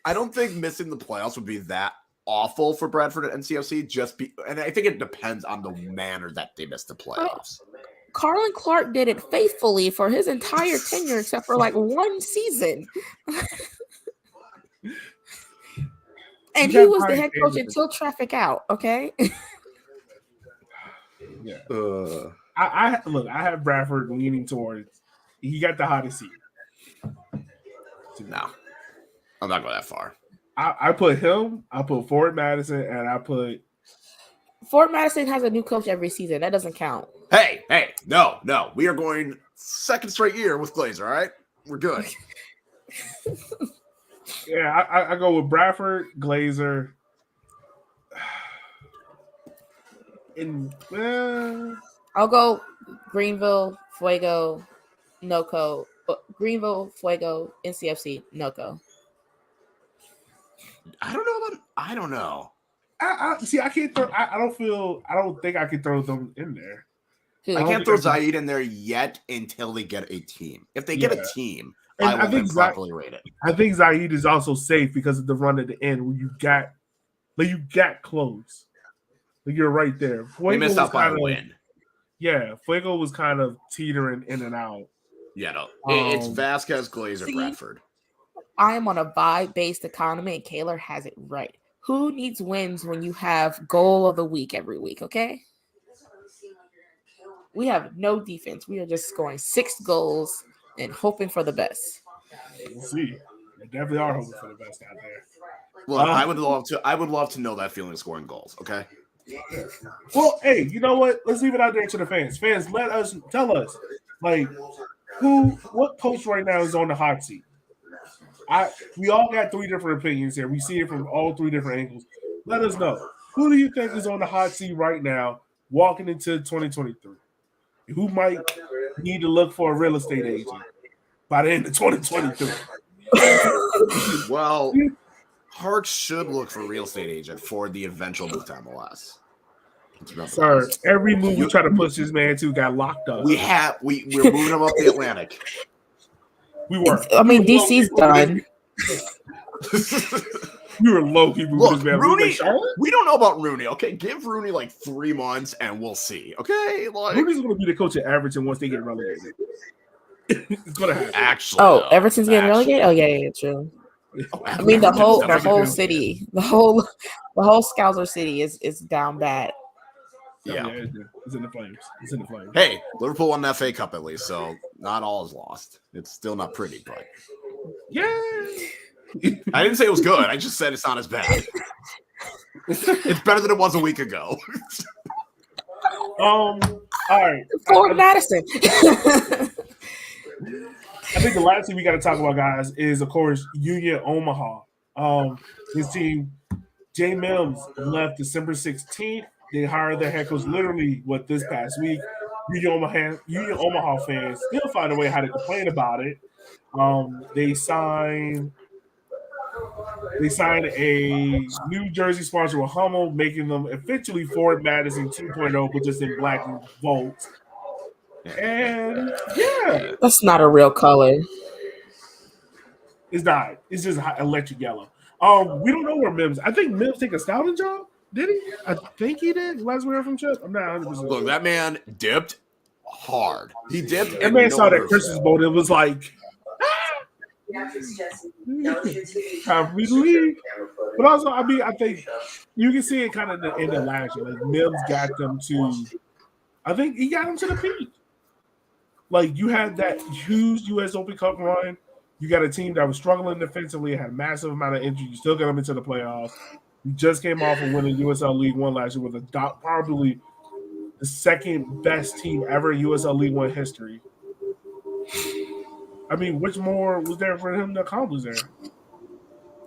I don't think missing the playoffs would be that awful for Bradford and NCFC. And I think it depends on the manner that they missed the playoffs. Carlin Clark did it faithfully for his entire tenure, except for like one season. And he was the head coach until traffic out. Okay. Yeah. I have Bradford leaning towards. He got the hottest seat. No, I'm not going that far. I put him. I put Fort Madison, and I put Fort Madison has a new coach every season. That doesn't count. Hey, no. We are going second straight year with Glazer. All right, we're good. Yeah, I go with Bradford, Glazer, and I'll go Greenville, Fuego, NoCo. Greenville, Fuego, NCFC, NoCo. I don't know. I see. I can't throw. I don't think I can throw them in there. I can't throw Zaid in there yet until they get a team. If they get a team, I think properly rate it. I think Zaid is also safe because of the run at the end where you got close. Like you're right there. They missed out by a win. Yeah, Fuego was kind of teetering in and out. Yeah, no. It's Vasquez, Glazer, Bradford. I am on a vibe-based economy, and Kaylor has it right. Who needs wins when you have goal of the week every week, okay? We have no defense. We are just scoring 6 goals and hoping for the best. We'll see. They definitely are hoping for the best out there. Well, I would love to know that feeling of scoring goals, okay? Well, hey, you know what? Let's leave it out there to the fans. Fans, tell us, like, what coach right now is on the hot seat? We all got 3 different opinions here. We see it from all 3 different angles. Let us know. Who do you think is on the hot seat right now walking into 2023? Who might need to look for a real estate agent by the end of 2023? Well, Hart should look for a real estate agent for the eventual move to MLS. Sir, every move we try to push this man to got locked up. We're moving him up the Atlantic. We were. I mean, DC's done. We were low-key moving this man. Rooney, we don't know about Rooney, okay? Give Rooney like 3 months and we'll see, okay? Like, Rooney's going to be the coach at Everton once they get relegated. It's going to happen. Actually, Everton's getting relegated? Oh, yeah, true. I mean, the whole city, the whole Scouser city is down bad. Yeah, it's in the flames. Hey, Liverpool won the FA Cup at least, so not all is lost. It's still not pretty, but yeah. I didn't say it was good. I just said it's not as bad. It's better than it was a week ago. All right. Fort Madison. I think the last thing we got to talk about, guys, is of course Union Omaha. His team, Jay Mims, left December 16th. They hired their head coach literally this past week. Union Omaha fans still find a way how to complain about it. They signed a New Jersey sponsor with Hummel, making them officially Fort Madison 2.0, but just in black and gold. And yeah, that's not a real color. It's not. It's just electric yellow. We don't know where Mims. I think Mims take a scouting job. Did he? I think he did. Last we heard from Chip. I'm not 100%. Look, that man dipped hard. He dipped. That man saw that Christmas boat. It was like, time for me to leave. But also, I mean, I think you can see it kind of in the last year. Like Mims got them to. I think he got them to the peak. Like you had that huge U.S. Open Cup run. You got a team that was struggling defensively, had a massive amount of injury. You still got them into the playoffs. You just came off of winning USL League 1 last year with probably the second best team ever in USL League 1 history. I mean, which more was there for him to accomplish there?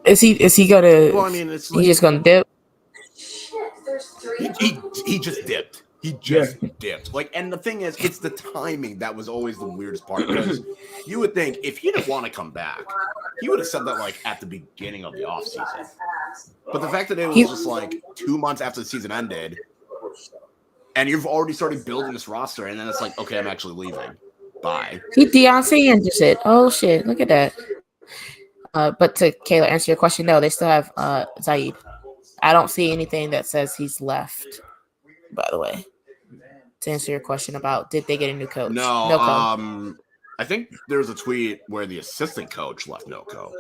Is he gonna? Well, I mean, it's like, he's just gonna dip. He just dipped. He just dipped. Like, and the thing is, it's the timing that was always the weirdest part. Because you would think if he didn't want to come back, he would have said that like at the beginning of the offseason. But the fact that it was just like 2 months after the season ended, and you've already started building this roster, and then it's like, okay, I'm actually leaving. Bye. He Deion Sanders said, "Oh shit, look at that." But to Kayla answer your question, no, they still have Zaid. I don't see anything that says he's left. By the way, to answer your question about did they get a new coach? No, I think there was a tweet where the assistant coach left NoCo.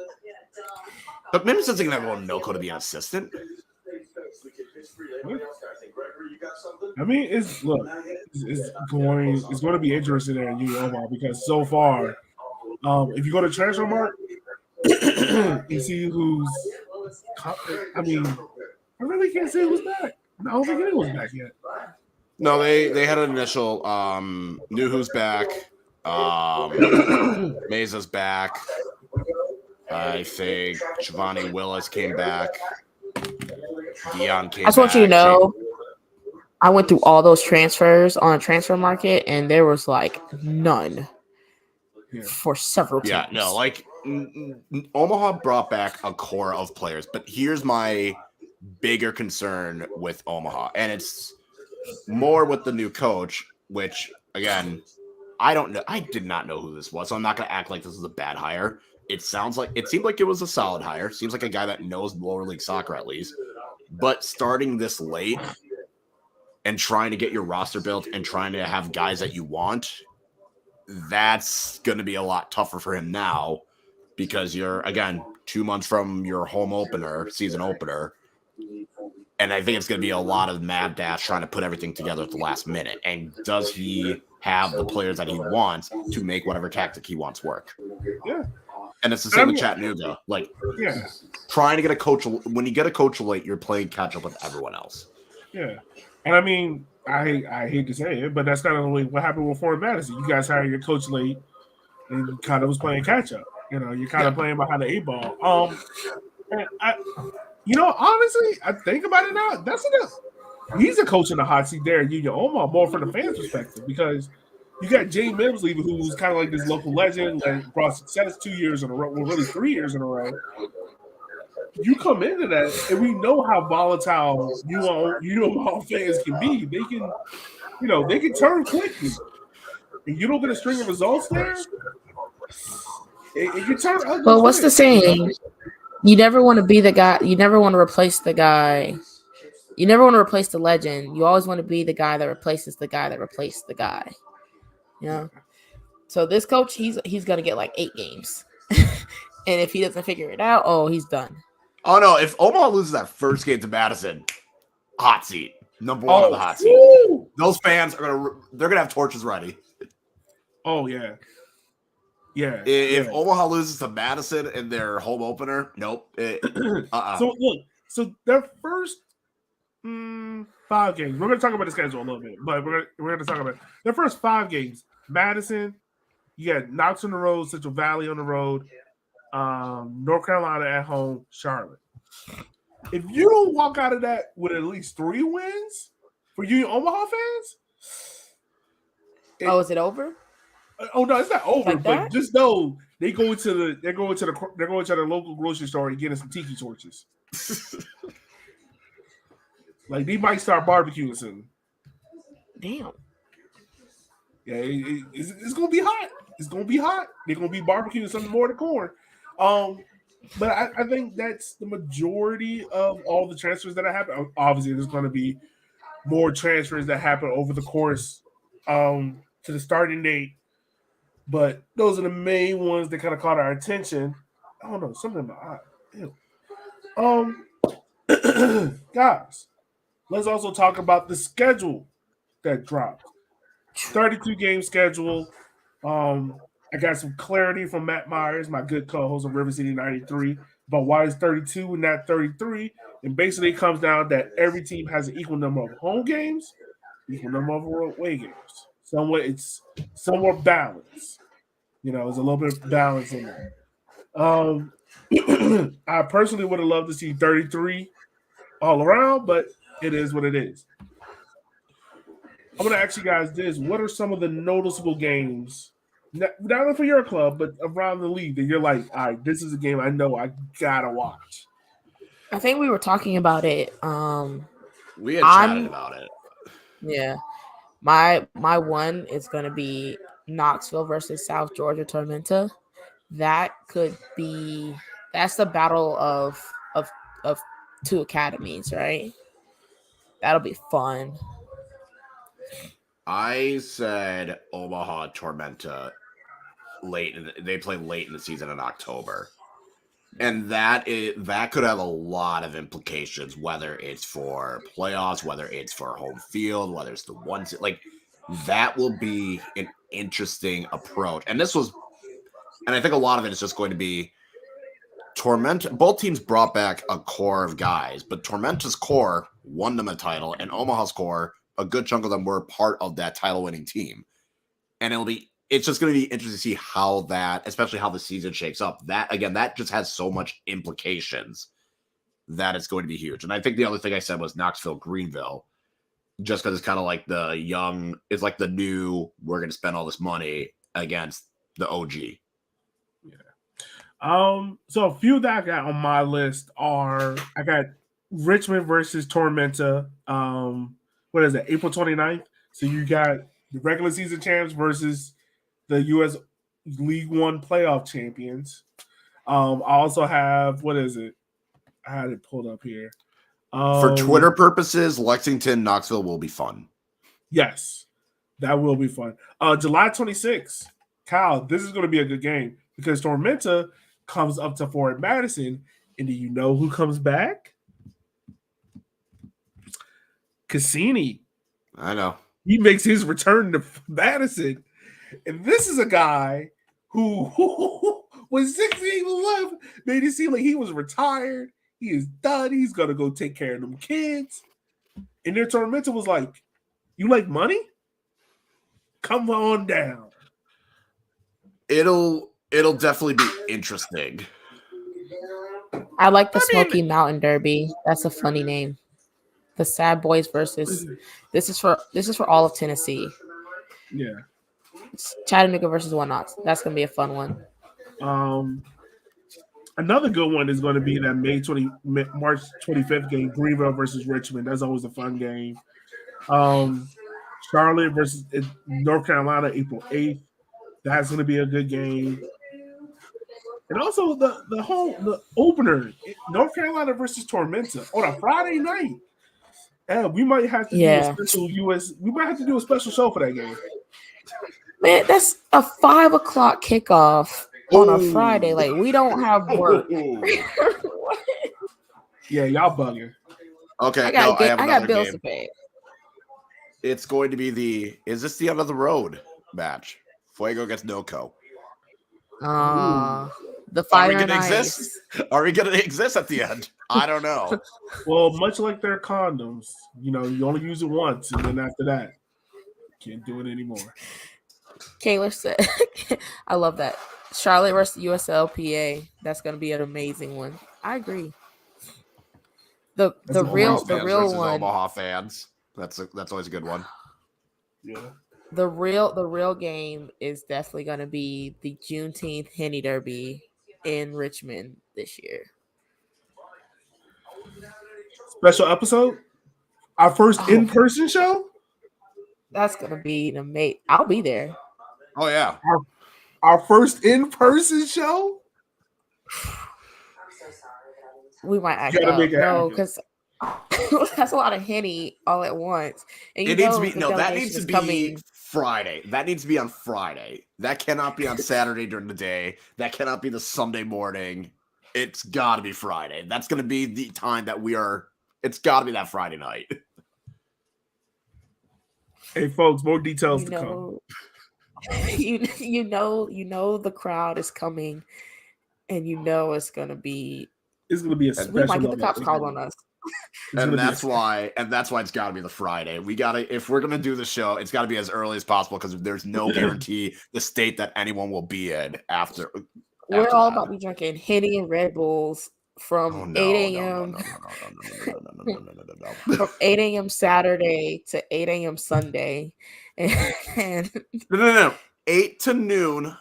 But maybe something that want NoCo to be an assistant. I mean, it's going to be interesting there in Omaha because so far, if you go to Transfer Mark, you see who's. I mean, I really can't say who's back. I don't think anyone's back yet. No, they had an initial knew who's back. Mesa's back. I think Shivani Willis came back. Dion came back. I just want you to know, I went through all those transfers on a transfer market, and there was like none for several teams. Yeah, no, like Omaha brought back a core of players, but here's my bigger concern with Omaha, and it's more with the new coach, which again, I don't know. I did not know who this was, so I'm not going to act like this is a bad hire. It seemed like it was a solid hire. Seems like a guy that knows lower league soccer at least. But starting this late and trying to get your roster built and trying to have guys that you want, that's going to be a lot tougher for him now because you're, again, 2 months from your season opener. And I think it's going to be a lot of mad dash trying to put everything together at the last minute. And does he have the players that he wants to make whatever tactic he wants work? Yeah. And it's the same with Chattanooga. Like, trying to get a coach. When you get a coach late, you're playing catch up with everyone else. Yeah. And I mean, I hate to say it, but that's kind of what happened with Fort Madison. You guys hired your coach late and you kind of was playing catch up. You know, you're kind of playing behind the 8-ball. And honestly, I think about it now. He's a coach in the hot seat there in Union Omaha, more from the fans' perspective, because you got Jay Mims leaving, who's kind of like this local legend that brought success 2 years in a row, well, really 3 years in a row. You come into that, and we know how volatile Omaha fans can be. They can turn quickly, and you don't get a string of results there. It can turn ugly. Well, what's the saying? You never want to be the guy. You never want to replace the guy. You never want to replace the legend. You always want to be the guy that replaces the guy that replaced the guy. You know? So this coach, he's going to get like 8 games. And if he doesn't figure it out, he's done. Oh, no. If Omaha loses that first game to Madison, hot seat. Number one on the hot seat. Woo! Those fans they're going to have torches ready. Oh, yeah. Yeah. If Omaha loses to Madison in their home opener, nope. So their first 5 games, we're going to talk about the schedule a little bit, but we're going to talk about their first 5 games. Madison, you got Knox on the road, Central Valley on the road, North Carolina at home, Charlotte. If you don't walk out of that with at least 3 wins for you Omaha fans, is it over? Oh no, it's not over. Like but just know they're going to the local grocery store and getting some tiki torches. Like they might start barbecuing soon. Damn. Yeah, it's gonna be hot. It's gonna be hot. They're gonna be barbecuing something more than corn. But I think that's the majority of all the transfers that happen. Obviously, there's going to be more transfers that happen over the course to the starting date. But those are the main ones that kind of caught our attention. I don't know, something about guys, let's also talk about the schedule that dropped. 32-game schedule. I got some clarity from Matt Myers, my good co-host of River City 93, about why it's 32 and not 33. And basically it comes down that every team has an equal number of home games, equal number of away games. It's somewhat balanced. There's a little bit of balance in there. I personally would have loved to see 33 all around, but it is what it is. I'm going to ask you guys this. What are some of the noticeable games, not only for your club, but around the league that you're like, all right, this is a game I know I got to watch? I think we were talking about it. We had chatted about it. Yeah. My one is gonna be Knoxville versus South Georgia Tormenta. That's the battle of two academies, right? That'll be fun. I said Omaha Tormenta they play late in the season in October. And that could have a lot of implications, whether it's for playoffs, whether it's for home field, whether it's the ones like that will be an interesting approach. And I think a lot of it is just going to be Tormenta. Both teams brought back a core of guys, but Tormenta's core won them a title, and Omaha's core, a good chunk of them were part of that title-winning team. And it's just going to be interesting to see how that, especially how the season shakes up. That just has so much implications that it's going to be huge. And I think the other thing I said was Knoxville, Greenville, just because it's kind of like it's like the new, we're going to spend all this money against the OG. Yeah. So a few that I got on my list I got Richmond versus Tormenta. What is it? April 29th. So you got the regular season champs versus the US League One playoff champions. I also have, what is it? I had it pulled up here. For Twitter purposes, Lexington, Knoxville will be fun. Yes, that will be fun. July 26th. Kyle, this is going to be a good game because Tormenta comes up to Fort Madison. And do you know who comes back? Cassini. I know. He makes his return to Madison. And this is a guy who when 6 games left, made it seem like he was retired. He is done. He's going to go take care of them kids. And their Tormenta was like, you like money? Come on down. It'll definitely be interesting. I like the Smoky Mountain Derby. That's a funny name. The Sad Boys versus this is for all of Tennessee. Yeah. It's Chattanooga versus One Knox. That's gonna be a fun one. Another good one is going to be that March 25th game, Greenville versus Richmond. That's always a fun game. Charlotte versus North Carolina, April 8th. That's going to be a good game. And also the opener, North Carolina versus Tormenta on a Friday night. Yeah, we might have to do a special We might have to do a special show for that game. Man, that's a 5 o'clock kickoff on a Friday. Like, we don't have work. Yeah, y'all bugging. Okay, I got bills to pay. It's going to be is this the end of the road match? Fuego against NoCo. The fire. Are we gonna exist? Are we gonna exist at the end? I don't know. Well, much like their condoms, you only use it once, and then after that, can't do it anymore. Kayla said, "I love that Charlotte versus USL PA. That's gonna be an amazing one. I agree. The real one. Omaha fans. That's always a good one. Yeah. The real game is definitely going to be the Juneteenth Henny Derby in Richmond this year. Special episode? Our first in-person show? That's going to be amazing. I'll be there. Oh, yeah. Our first in-person show? We might actually no, because that's a lot of Henny all at once. And it needs to be that needs to be Friday. That needs to be on Friday. That cannot be on Saturday during the day. That cannot be the Sunday morning. It's got to be Friday. That's going to be the time that it's got to be that Friday night. Hey, folks, more details to come. You know the crowd is coming, and it's going to be. It's going to be a special. We might get the cops called on us. And that's why it's got to be the Friday. If we're gonna do the show, it's got to be as early as possible because there's no guarantee the state that anyone will be in after. We're all about to be drinking Henny and Red Bulls from 8 a.m. From 8 a.m. Saturday to 8 a.m. Sunday, and no, 8 to noon.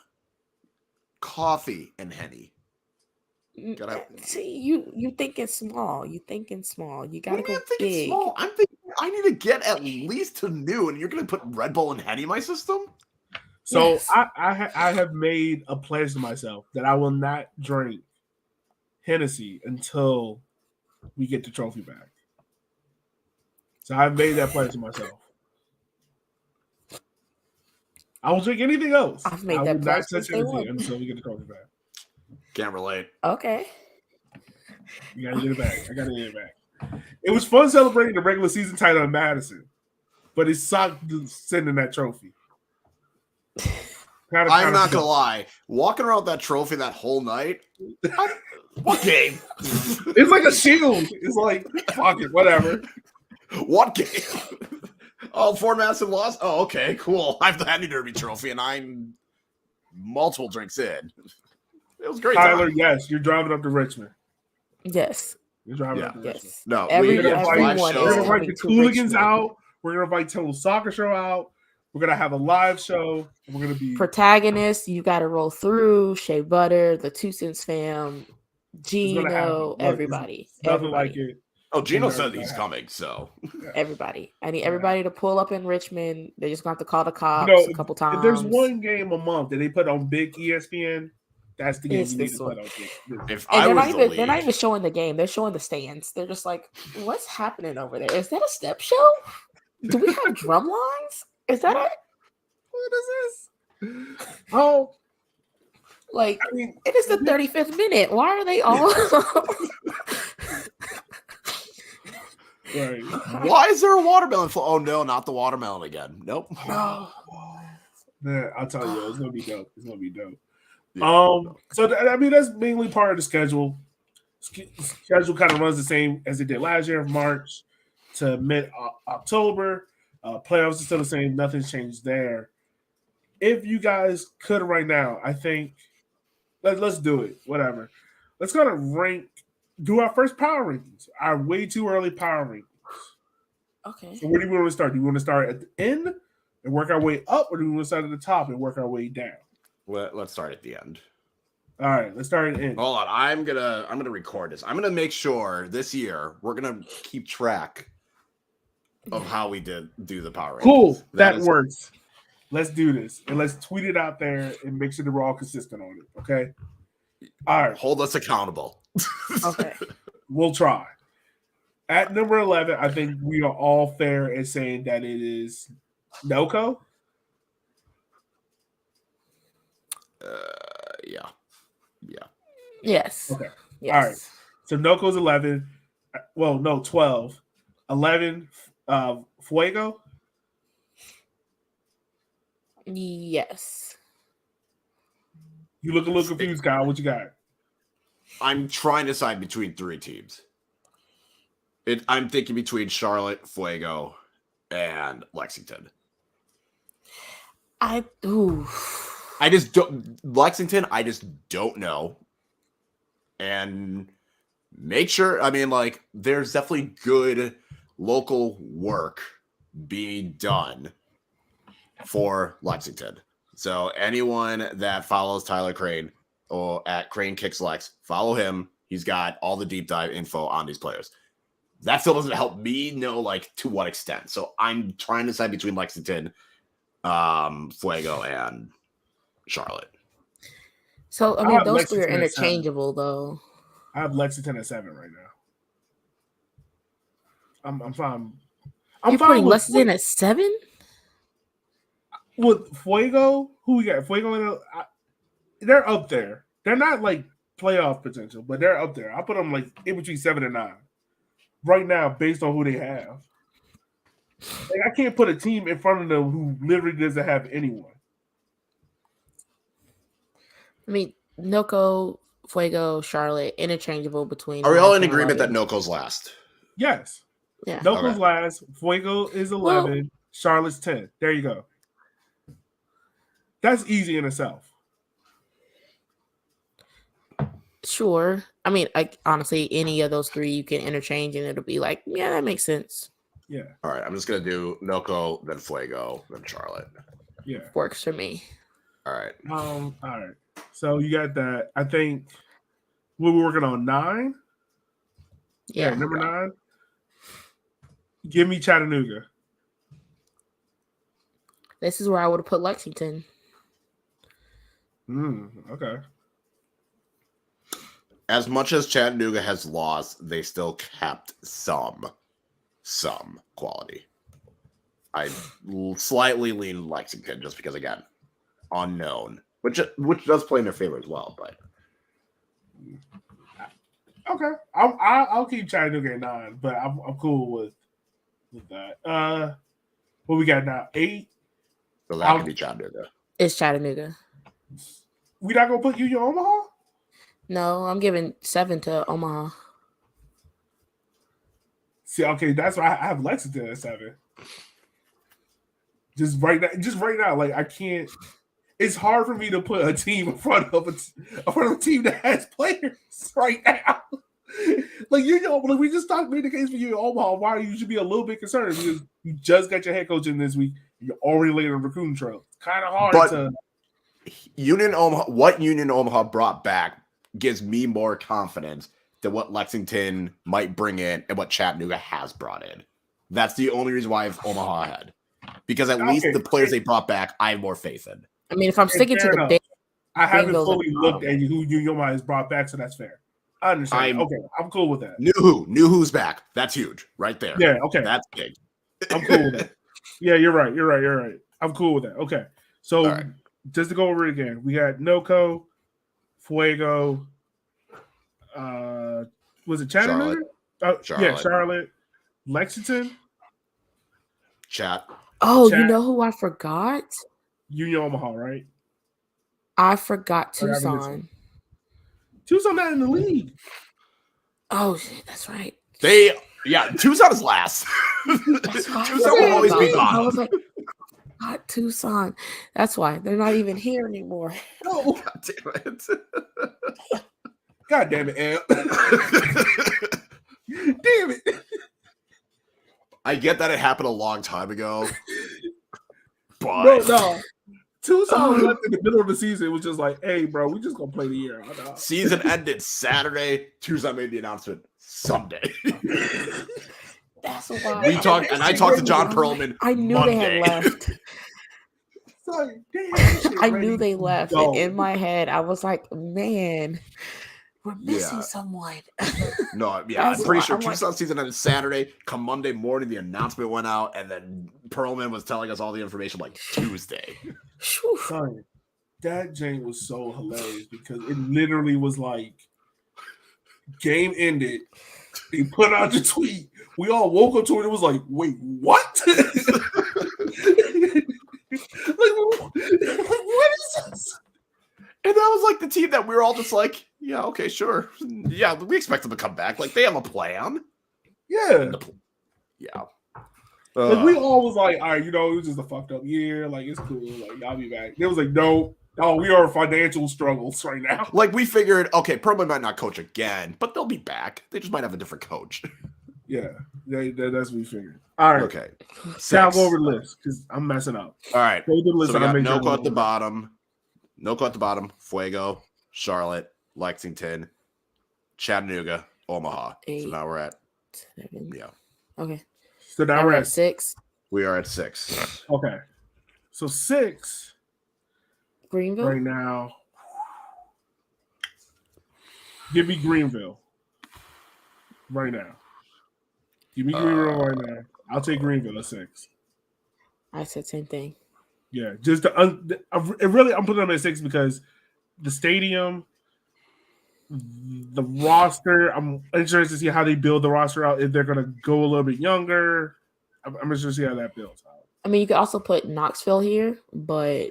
Coffee and Henny. See, you thinking small. You thinking small. You gotta go big. Small? I'm thinking I need to get at least to noon, and you're gonna put Red Bull and Henny in my system? So Yes. I have made a pledge to myself that I will not drink Hennessy until we get the trophy back. So I've made that pledge to myself. I will drink anything else. I've made that pledge until we get the trophy back. Can't relate. Okay. You gotta get it back. I gotta get it back. It was fun celebrating the regular season title in Madison, but it sucked sending that trophy. I'm not gonna lie. Walking around with that trophy that whole night. What game? It's like a shield. It's like, fuck it, whatever. What game? Oh, Fort Madison lost? Oh, okay, cool. I have the Henny Derby trophy, and I'm multiple drinks in. It was great. Tyler, yes, you're driving up to Richmond. You're driving up to Richmond. Yes. No, we're gonna everyone invite the Hooligans out. We're gonna invite Total Soccer Show out. We're gonna have a live show. We're gonna be protagonists. You got to roll through Shea Butter, the Two Cents fam, Gino, everybody. Nothing like it. Oh, Gino said he's coming, so everybody. I need everybody to pull up in Richmond. They're just gonna have to call the cops a couple times. If there's one game a month that they put on big ESPN, that's the game you need to put on. They're not even showing the game. They're showing the stands. They're just like, what's happening over there? Is that a step show? Do we have drum lines? Is that it? What is this? Oh, like it is the 35th minute. Why are they all? Right. Why is there a watermelon? Oh no, not the watermelon again. Nope. Man, I'll tell you, it's gonna be dope. It's gonna be dope. Yeah, so that's mainly part of the schedule. Schedule kind of runs the same as it did last year, March to mid October. Playoffs are still the same. Nothing's changed there. If you guys could right now, I think let's do it. Whatever. Let's kind of do our first power rankings. Our way too early power rankings. Okay. So where do we want to start? Do we want to start at the end and work our way up, or do we want to start at the top and work our way down? Let's start at the end. All right, let's start at the end. Hold on, I'm gonna record this. I'm gonna make sure this year we're gonna keep track of how we do the power rankings. Cool, that works. Let's do this and let's tweet it out there and make sure that we're all consistent on it. Okay. All right. Hold us accountable. Okay. We'll try. At number 11, I think we are all fair in saying that it is Noko. Yeah. Yes. Okay. Yes. All right. So Noko's 11. Well, no, 12. 11, Fuego. Yes. You look a little confused, Kyle. What you got? I'm trying to decide between three teams. I'm thinking between Charlotte, Fuego, and Lexington. I just don't. Lexington, I just don't know. And make sure, there's definitely good local work being done for Lexington. So anyone that follows Tyler Crane or at Crane Kicks Lex, follow him. He's got all the deep dive info on these players. That still doesn't help me know to what extent. So I'm trying to decide between Lexington, Fuego, and Charlotte. So those three are interchangeable, though. I have Lexington at 7 right now. I'm fine. You're putting Lexington at 7? With Fuego, who we got? Fuego, they're up there. They're not like playoff potential, but they're up there. I put them in between 7 and 9 right now, based on who they have. I can't put a team in front of them who literally doesn't have anyone. Noko, Fuego, Charlotte, interchangeable between. Are we all in agreement that Noko's last? Yes. Yeah. Noko's last. Fuego is 11. Charlotte's 10. There you go. That's easy in itself. Sure. Honestly, any of those three you can interchange and it'll be yeah, that makes sense. Yeah. All right. I'm just going to do Noko, then Fuego, then Charlotte. Yeah. Works for me. All right. All right. So you got that. I think What we're working on 9. Yeah. Number 9. Give me Chattanooga. This is where I would have put Lexington. Okay. As much as Chattanooga has lost, they still kept some quality. I slightly lean Lexington just because, again, unknown, which does play in their favor as well. But okay, I'll keep Chattanooga at 9, but I'm cool with that. What we got now? 8. So that could be Chattanooga. It's Chattanooga. We not gonna put Union Omaha? No, I'm giving 7 to Omaha. See, okay, that's why I have Lexington at 7. Just right now, like I can't. It's hard for me to put a team in front of a team that has players right now. Like like we just made the case for you, Omaha. Why you should be a little bit concerned because you just got your head coach in this week. You're already late on recruiting trail. It's kind of hard to. Union Omaha, what Union Omaha brought back gives me more confidence than what Lexington might bring in and what Chattanooga has brought in. That's the only reason why I have Omaha ahead. Because at least the players they brought back, I have more faith in. I mean, if I'm sticking to the big, I haven't fully looked at who Union Omaha has brought back, so that's fair. I understand. Okay, I'm cool with that. Knew who's back. That's huge, right there. Yeah, okay. That's big. I'm cool with that. Yeah, you're right. I'm cool with that. Okay, so just to go over it again, we got NoCo, Fuego, was it Chattanooga? Charlotte. Yeah, Charlotte, Lexington, Chat. Oh, you know who I forgot? Union Omaha, right? I forgot Tucson. Tucson not in the league. Oh shit, that's right. Tucson is last. Tucson will always be gone. I was like, not Tucson. That's why they're not even here anymore. No. God damn it, Amp. Damn it. I get that it happened a long time ago. But no. Tucson left in the middle of the season. It was just like, hey, bro, we just gonna play the year. Season ended Saturday. Tucson made the announcement Sunday. That's why I talked to John Perlman. I knew Monday. they had left. Like, damn, I knew they left. And in my head, I was like, man, we're missing someone. I'm pretty sure Tucson season ended Saturday. Come Monday morning, the announcement went out, and then Perlman was telling us all the information like Tuesday. Sorry, that Jane was so hilarious because it literally was like game ended. He put out the tweet. We all woke up to it. It was like, wait, what? What is this? And that was like the team that we were all just like, yeah, okay, sure. Yeah, we expect them to come back. Like, they have a plan. Yeah. Like, we all was like, all right, it was just a fucked up year. Like, it's cool. Like, y'all be back. It was like, no, we are in financial struggles right now. Like, we figured, okay, Perlman might not coach again, but they'll be back. They just might have a different coach. Yeah, that's what we figured. All right. Okay. Now go over the list because I'm messing up. All right. Go to the list. So we got NoCo at the bottom. NoCo at the bottom. Fuego, Charlotte, Lexington, Chattanooga, Omaha. 8, so now we're at 7. Yeah. Okay. So now we're at 6. We are at 6. Okay. So 6. Greenville right now. Give me Greenville. Right now. Give me Greenville right now. I'll take Greenville at 6. I said same thing. Yeah, just I'm putting them at 6 because the stadium, the roster. I'm interested to see how they build the roster out. If they're going to go a little bit younger, I'm interested to see how that builds out. I mean, you could also put Knoxville here, but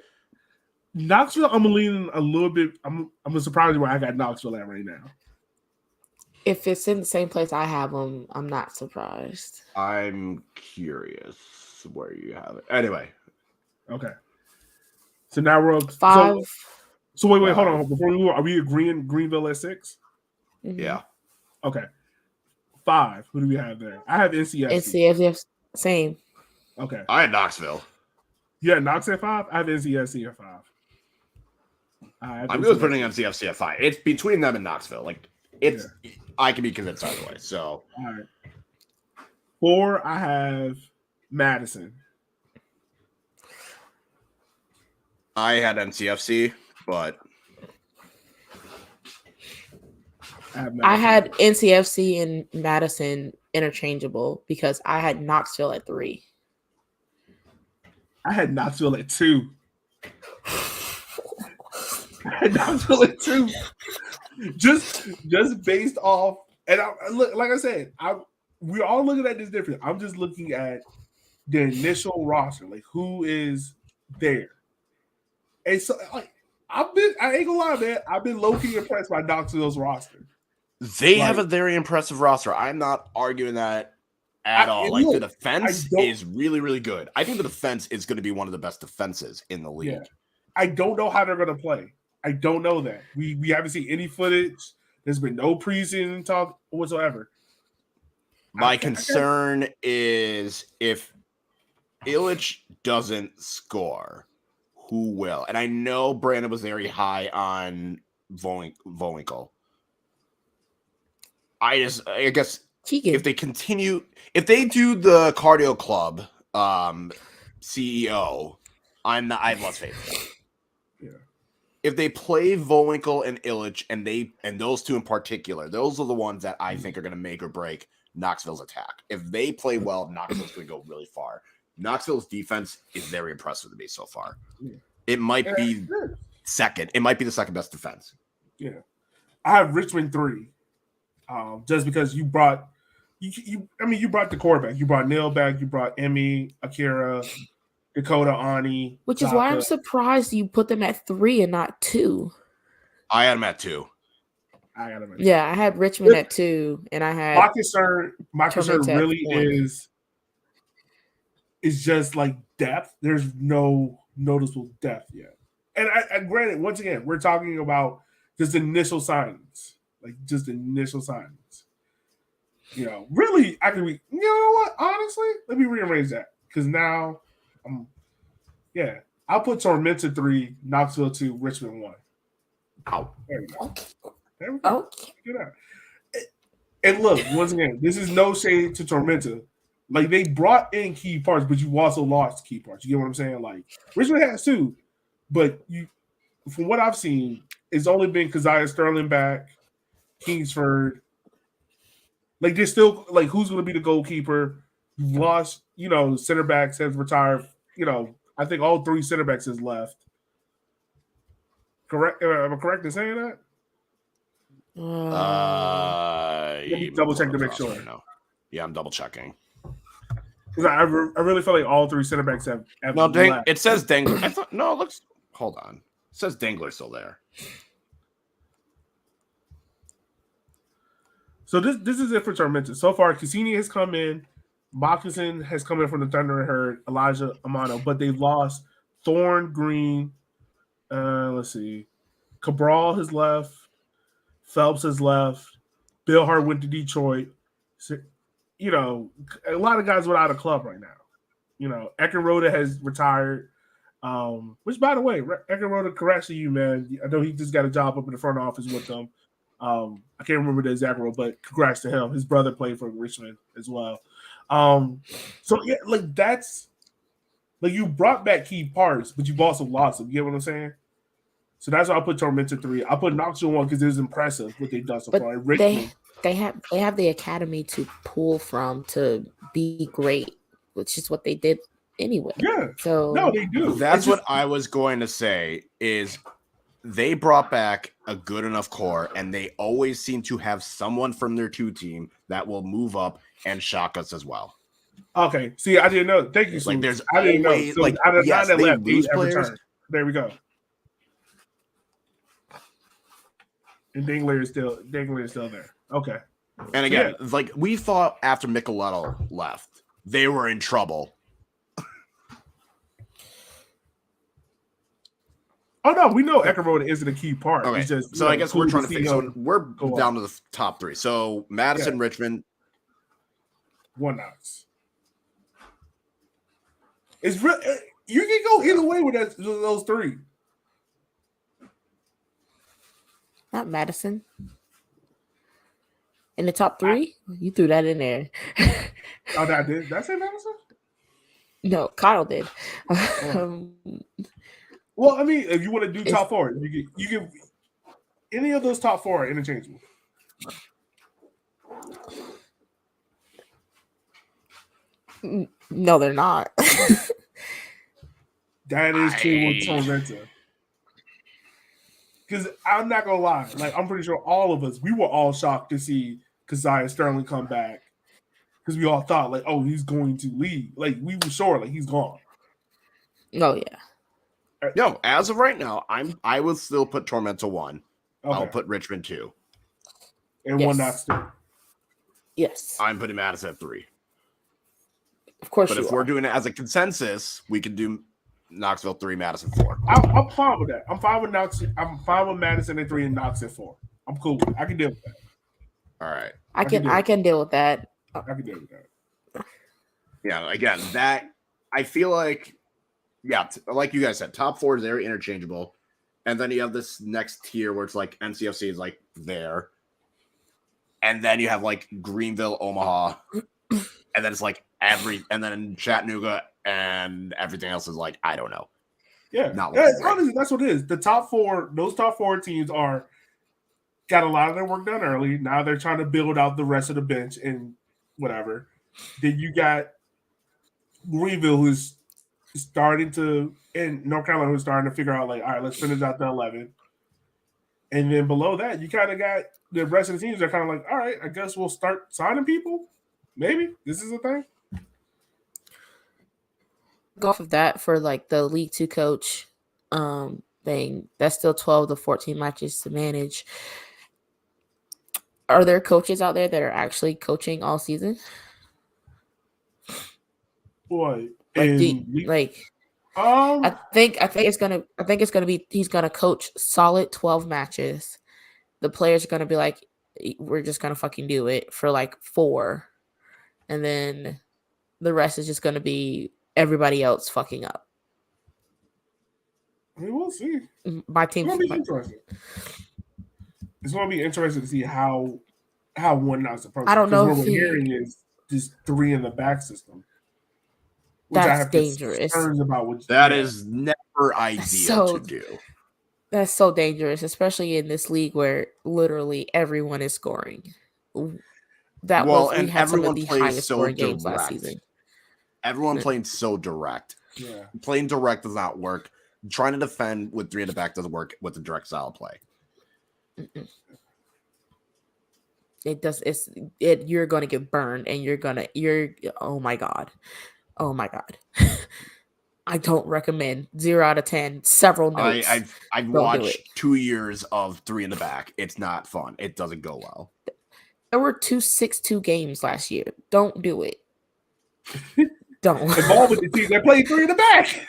Knoxville, I'm leaning a little bit. I'm surprised where I got Knoxville at right now. If it's in the same place I have them, I'm not surprised. I'm curious where you have it. Anyway. Okay. So now we're up 5. So wait, hold on. Before we move, are we agreeing Greenville at 6? Mm-hmm. Yeah. Okay. 5. Who do we have there? I have NCFC. NCFC, same. Okay. I had Knoxville. Yeah, Knox at 5. I have NCFC at 5. I'm just putting NCFC at 5. It's between them and Knoxville. Like, I can be convinced either way. So, all right. 4, I have Madison. I had NCFC, but I had NCFC and Madison interchangeable because I had Knoxville at 3. I had Knoxville at 2. I had Knoxville at 2. Just based off, and look, like I said, we're all looking at this different. I'm just looking at the initial roster, like who is there. And so, like, I ain't gonna lie, man. I've been low-key impressed by Knoxville's roster. They have a very impressive roster. I'm not arguing that at all. Like, the defense is really, really good. I think the defense is going to be one of the best defenses in the league. Yeah. I don't know how they're going to play. I don't know that. We haven't seen any footage. There's been no preseason talk whatsoever. My concern is if Illich doesn't score, who will? And I know Brandon was very high on Volinkel. I guess Keegan. if they do the cardio club CEO, I have less faith in them. Yeah. If they play Volinkel and Illich, and those two in particular, those are the ones that I think are going to make or break Knoxville's attack. If they play well, Knoxville's going to go really far. Knoxville's defense is very impressive to me so far. Yeah. It might be second. It might be the second best defense. Yeah. I have Richmond 3. Just because you brought the core back. You brought Neil back. You brought Emmy, Akira, Dakota, Ani. Which is why I'm surprised you put them at 3 and not 2. I had them at 2. I had Richmond at 2, and I had my concern really is just like depth. There's no noticeable depth yet. And I granted, once again, we're talking about just initial signings. Like just initial signings. You know, really, I can be, you know what? Honestly, let me rearrange that. Because now I'll put Tormenta 3, Knoxville 2, Richmond 1. Ow. There we go. Okay. And look, once again, this is no shade to Tormenta. Like, they brought in key parts, but you also lost key parts. You get what I'm saying? Like, Richmond has 2, but from what I've seen, it's only been Keziah Sterling back, Kingsford. Like, there's still, like, who's going to be the goalkeeper? You've lost, center backs have retired. I think all 3 center backs has left. Correct? Am I correct in saying that? Let me double check to make sure. Yeah, I'm double checking. Because I really feel like all 3 center backs have no, left. It says Dengler. Hold on. It says Dengler's still there. So this is it for Tormenta. So far, Cassini has come in. Moccasin has come in from the Thunder and Herd, Elijah Amano, but they've lost Thorne Green. Let's see. Cabral has left. Phelps has left. Bill Hart went to Detroit. So, a lot of guys without a club right now. Ekenrode has retired. Which, by the way, Ekenrode, congrats to you, man. I know he just got a job up in the front office with them. I can't remember the exact role, but congrats to him. His brother played for Richmond as well. So yeah, like that's like you brought back key parts, but you've also lost them. You get what I'm saying? So that's why I put Tormenta 3. I put Knoxville 1 because it was impressive what they've done so far. Richmond, they have the academy to pull from to be great, which is what they did anyway. Yeah. So no, they do. That's what I was going to say is they brought back a good enough core, and they always seem to have someone from their 2 team that will move up and shock us as well. Okay. See, I didn't know. Thank you, Like, there's I didn't know. So like, out of yes, 9 that they left, lose have players. returned. There we go. And Dingler is still there. Okay. And again, like we thought after Micheletto left, they were in trouble. Oh no, we know Ekenrode isn't a key part. Okay. It's just, so I guess we're trying to fix. So we're down on. to the top 3. So Madison, Richmond, 1 Knox. It's real. You can go either way with those 3. Not Madison. In the top 3? You threw that in there. Oh, that did. Did I say Madison? No, Kyle did. Well, I mean, if you want to do top 4, you can any of those top 4 are interchangeable. No, they're not. That is true with Tormenta. Because I'm not gonna lie, like I'm pretty sure all of us, we were all shocked to see Keziah Sterling come back. Because we all thought, like, oh, he's going to leave. Like, we were sure, like, he's gone. Oh, yeah. No, as of right now, I will still put Tormenta 1. Okay. I'll put Richmond 2. And Yes. one Knox 2. Yes. I'm putting Madison at 3. Of course But if we're doing it as a consensus, we can do Knoxville 3, Madison 4. I'm fine with that. I'm fine with Knox. I'm fine with Madison at 3 and Knox at 4. I'm cool with it. I can deal with that. All right. I can deal with that. I can deal with that. Yeah, again, that I feel like, yeah, like you guys said, top 4 is very interchangeable. And then you have this next tier where it's like NCFC is like there. And then you have like Greenville, Omaha. And then it's like and then Chattanooga and everything else is like, I don't know. Yeah. Not honestly, that's what it is. The top 4, those top 4 teams got a lot of their work done early. Now they're trying to build out the rest of the bench and whatever. Then you got Greenville, who's starting to, and North Carolina, who's starting to figure out, like, all right, let's finish out the 11. And then below that, you kind of got the rest of the teams are kind of like, all right, I guess we'll start signing people. Maybe this is a thing. Go off of that for like the League 2 coach thing. That's still 12 to 14 matches to manage. Are there coaches out there that are actually coaching all season? Boy, I think it's gonna be he's gonna coach solid 12 matches. The players are gonna be like, we're just gonna fucking do it for like 4, and then the rest is just gonna be everybody else fucking up. I mean, we'll see. My team. It's gonna be interesting. It's gonna be interesting to see how one Knox approaches. I don't know what we're hearing is just 3 in the back system. Which that's dangerous. That is never ideal to do. That's so dangerous, especially in this league where literally everyone is scoring. We had some of the highest scoring games last season. Everyone playing so direct. Yeah. Playing direct does not work. Trying to defend with 3 in the back doesn't work with the direct style of play. Mm-mm. It does. You're going to get burned, and oh my God. I don't recommend 0 out of 10, several notes. I've watched 2 years of 3 in the back. It's not fun. It doesn't go well. There were 2 6-2 games last year. Don't do it. Don't. Involved with the team that played 3 in the back.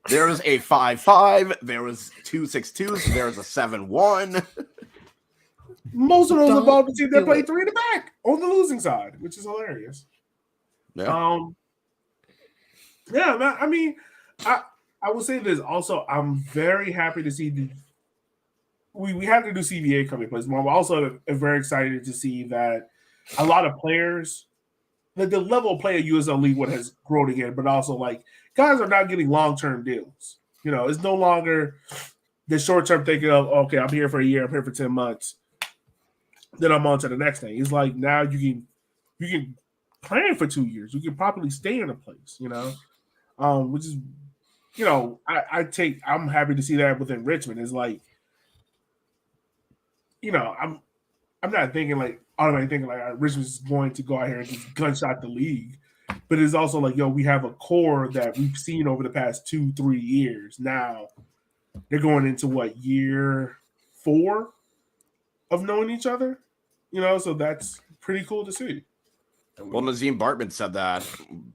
There was a 5-5. There was 2 6-2s. There was a 7-1. Most of those involved the team that played 3 in the back on the losing side, which is hilarious. Yeah. Yeah, man. I mean, I will say this also. I'm very happy to see we have to do CBA coming place. I'm also very excited to see that a lot of players, like the level of play at USL League, what has grown again, but also like guys are not getting long-term deals. You know, it's no longer the short-term thinking of, okay, I'm here for a year, I'm here for 10 months, then I'm on to the next thing. It's like now you can plan for 2 years. You can probably stay in a place, you know. Which is, you know, I'm happy to see that within Richmond. It's like, you know, I'm not thinking like automatically thinking like Richmond's going to go out here and just gunshot the league, but it's also like, yo, we have a core that we've seen over the past 2-3 years. Now they're going into what, year 4 of knowing each other, you know, so that's pretty cool to see. Well, Nazim Bartman said that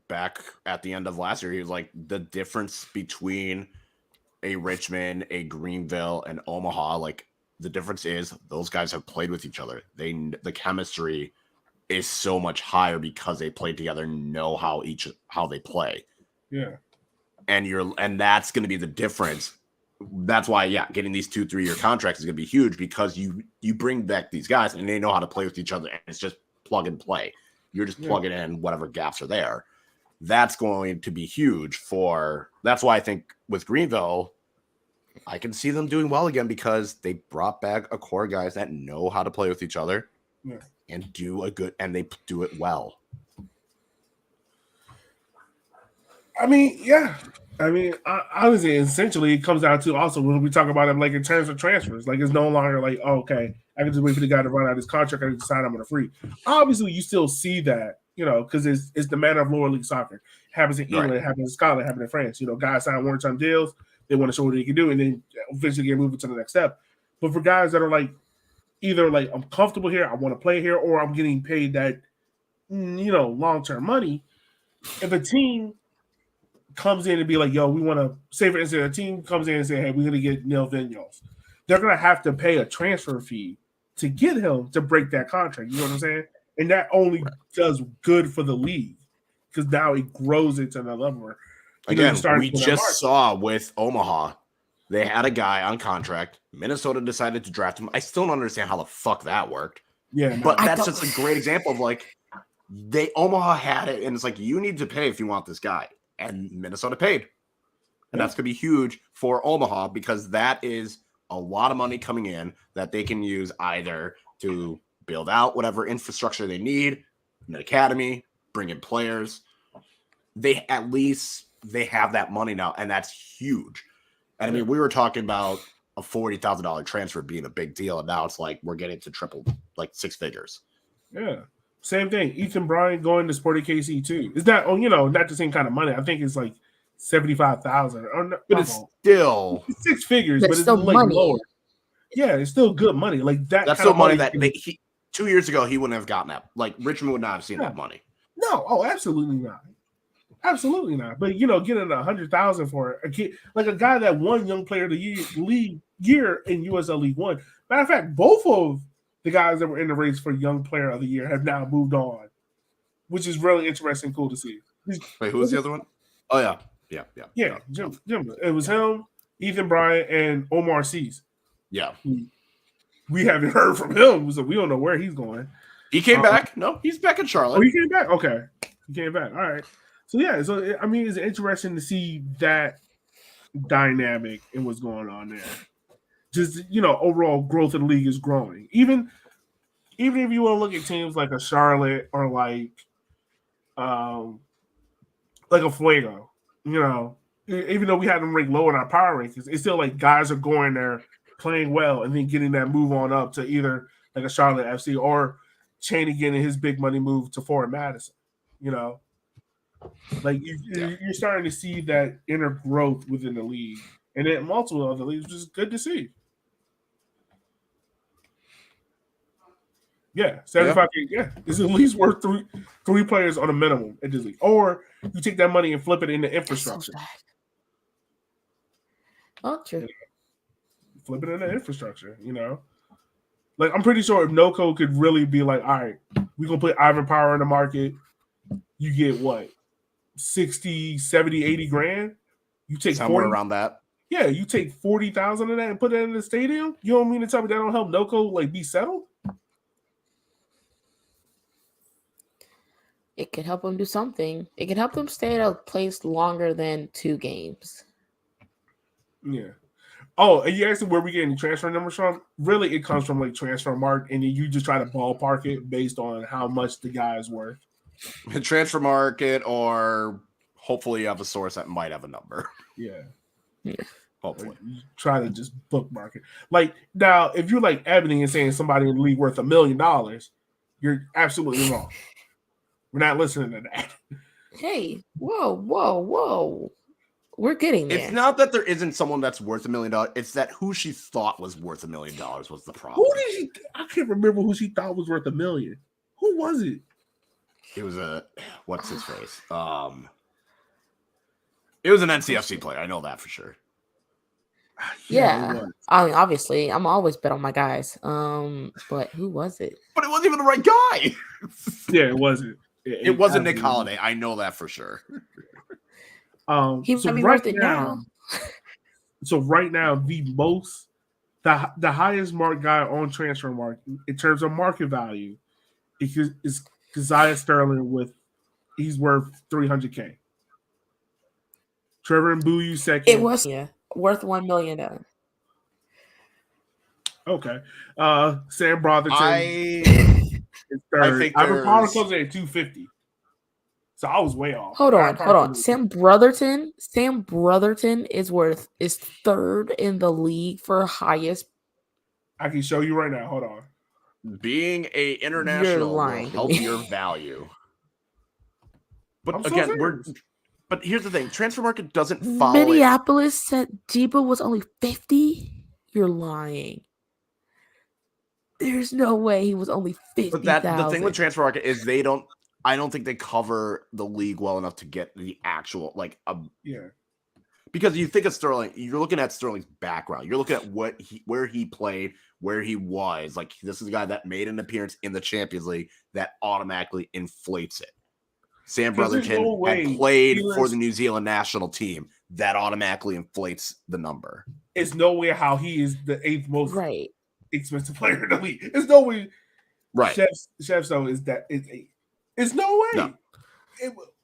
back at the end of last year. He was like, the difference between a Richmond, a Greenville, and Omaha, like the difference is those guys have played with each other. The chemistry is so much higher because they played together and know how they play. Yeah. And that's going to be the difference that's why, getting these 2-3 year contracts is going to be huge because you bring back these guys and they know how to play with each other, and it's just plug and play. You're just plugging in whatever gaps are there. That's going to be huge that's why I think with Greenville, I can see them doing well again because they brought back a core guys that know how to play with each other and and they do it well. I mean, honestly, essentially, it comes down to also when we talk about it, like in terms of transfers, like it's no longer like, oh, okay, I can just wait for the guy to run out his contract and decide I'm on a free. Obviously, you still see that, because it's the manner of lower league soccer. It happens in England, it happens in Scotland, it happens in France. Guys sign one-time deals, they want to show what they can do, and then eventually get moved to the next step. But for guys that are like, either like I'm comfortable here, I want to play here, or I'm getting paid that, long-term money. If a team comes in and be like, yo, we want to, say for instance, a team comes in and say, hey, we're going to get Neil Vigneault. They're going to have to pay a transfer fee to get him to break that contract. You know what I'm saying? And that only does good for the league because now it grows it to another level. Where, again, we just saw with Omaha, they had a guy on contract. Minnesota decided to draft him. I still don't understand how the fuck that worked. Yeah, but that's just a great example of like, Omaha had it, and it's like, you need to pay if you want this guy. And Minnesota paid. And that's going to be huge for Omaha because that is a lot of money coming in that they can use either to build out whatever infrastructure they need, an academy, bring in players. They have that money now, and that's huge. And I mean, we were talking about a $40,000 transfer being a big deal, and now it's like we're getting to triple, like 6 figures. Yeah. Same thing. Ethan Bryant going to Sporting KC too. Is that not the same kind of money? I think it's like $75,000. But it's still 6 figures, but it's still like money. lower. Yeah, it's still good money. Like that. That's still money that 2 years ago he wouldn't have gotten that. Like Richmond would not have seen that money. No, absolutely not. Absolutely not. But getting $100,000 for a kid, like a guy that won Young Player of the Year in USL League 1. Matter of fact, both of the guys that were in the race for Young Player of the Year have now moved on, which is really interesting, cool to see. Wait, who was the other one? Oh, yeah. Yeah, Jim. It was him, Ethan Bryant, and Omar Cease. Yeah. We haven't heard from him, so we don't know where he's going. He came back? No, he's back in Charlotte. Oh, he came back? Okay. He came back. All right. So, I mean, it's interesting to see that dynamic and what's going on there. Just, overall growth of the league is growing. Even if you want to look at teams like a Charlotte or like a Fuego, even though we had them ranked low in our power rankings, it's still like guys are going there playing well and then getting that move on up to either like a Charlotte FC or Cheney getting his big money move to Fort Madison. Like you're starting to see that inner growth within the league and then multiple other leagues, which is good to see. Yeah, 75. Yeah, it's at least worth three players on a minimum at this league. Or you take that money and flip it into infrastructure. Oh, true. Flip it into infrastructure, Like, I'm pretty sure if NOCO could really be like, all right, we're going to put Ivan Power in the market, you get what? 60, 70, 80 grand? You take somewhere around that. Yeah, you take 40,000 of that and put it in the stadium? You don't mean to tell me that don't help NOCO, like, be settled? It could help them do something. It could help them stay at a place longer than 2 games. Yeah. Oh, and you asked where we getting transfer numbers from? Really, it comes from like Transfer Mark, and you just try to ballpark it based on how much the guy is worth. Transfer Market, or hopefully you have a source that might have a number. Yeah. Hopefully. You try to just bookmark it. Like, now, if you're like Ebony and saying somebody in the league worth $1 million, you're absolutely wrong. We're not listening to that. Hey, whoa. We're getting there. It's not that there isn't someone that's worth $1 million. It's that who she thought was worth $1 million was the problem. Who did she? I can't remember who she thought was worth $1 million. Who was it? It was what's his face? It was an NCFC player. I know that for sure. Yeah. I mean, obviously, I'm always bet on my guys. But who was it? But it wasn't even the right guy. Yeah, it wasn't. It wasn't Nick Holiday. I know that for sure. He might be worth it now. So right now, the highest marked guy on transfer market in terms of market value is Keziah Sterling he's worth $300K. Trevor Mbuyu second. It was worth $1 million. Okay. Sam Brotherton is third. I think Ivan Power comes in at $250. So I was way off. Hold on. Sam Brotherton is third in the league for highest. I can show you right now. Hold on. Being a international will help your value. But again, but here's the thing: transfer market doesn't follow. Minneapolis said Debo was only 50. You're lying. There's no way he was only 50. But the thing with transfer market is I don't think they cover the league well enough to get the actual Because you think of Sterling, you're looking at Sterling's background. You're looking at where he played, where he was. Like, this is a guy that made an appearance in the Champions League that automatically inflates it. Sam Brotherton had played for the New Zealand national team. That automatically inflates the number. It's no way how he is the 8th most expensive player in the league. It's no way. Right. Chef So is that it's 8. It's no way. No.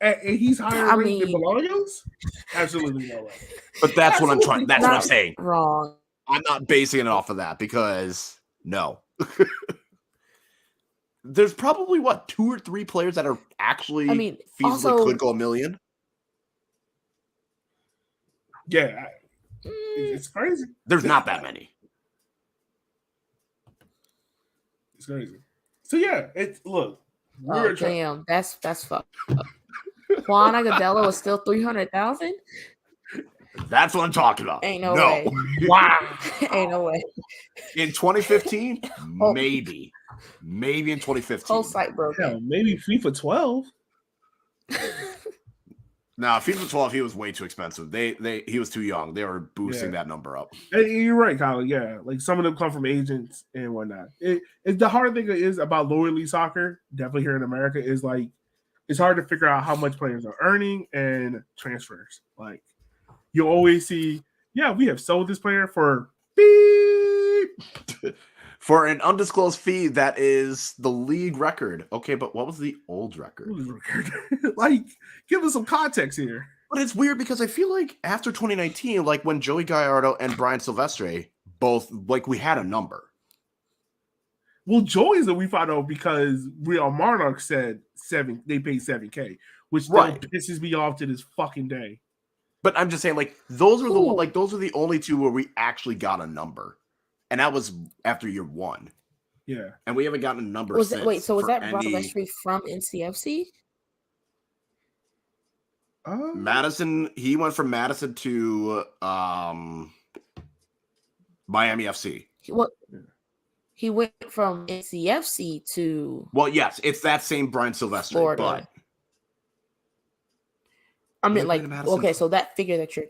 And he's higher ranked than Bolaños? Absolutely no way. But that's what I'm trying. That's what I'm saying. Wrong. I'm not basing it off of that because no. There's probably 2 or 3 players that are actually feasibly could go $1 million. Yeah, it's crazy. There's not that many. It's crazy. So yeah, damn, that's fucked up. Juan Agudelo is still 300,000. That's what I'm talking about. Ain't no way. Wow. Ain't no way. In 2015, maybe in 2015. Whole site broken. Yeah, maybe FIFA 12. No, FIFA 12, he was way too expensive. He was too young. They were boosting that number up. And you're right, Kyle. Yeah, like some of them come from agents and whatnot. The hard thing is about lower league soccer, definitely here in America, is like it's hard to figure out how much players are earning and transfers. Like you'll always see, we have sold this player for beep. For an undisclosed fee that is the league record. Okay, but what was the old record? Like, give us some context here. But it's weird because I feel like after 2019, like when Joey Gallardo and Brian Silvestre both, we had a number. Well, Joey's that we found out because Real Monarch said they paid $7K, which still pisses me off to this fucking day. But I'm just saying, those are those are the only 2 where we actually got a number. And that was after year 1. Yeah. And we haven't gotten a number since. Wait, so was that Silvestre from NCFC? Madison, he went from Madison to Miami FC. He went from NCFC to... Well, yes, it's that same Brian Silvestre, Florida. But... I mean, okay, so that figure that you're...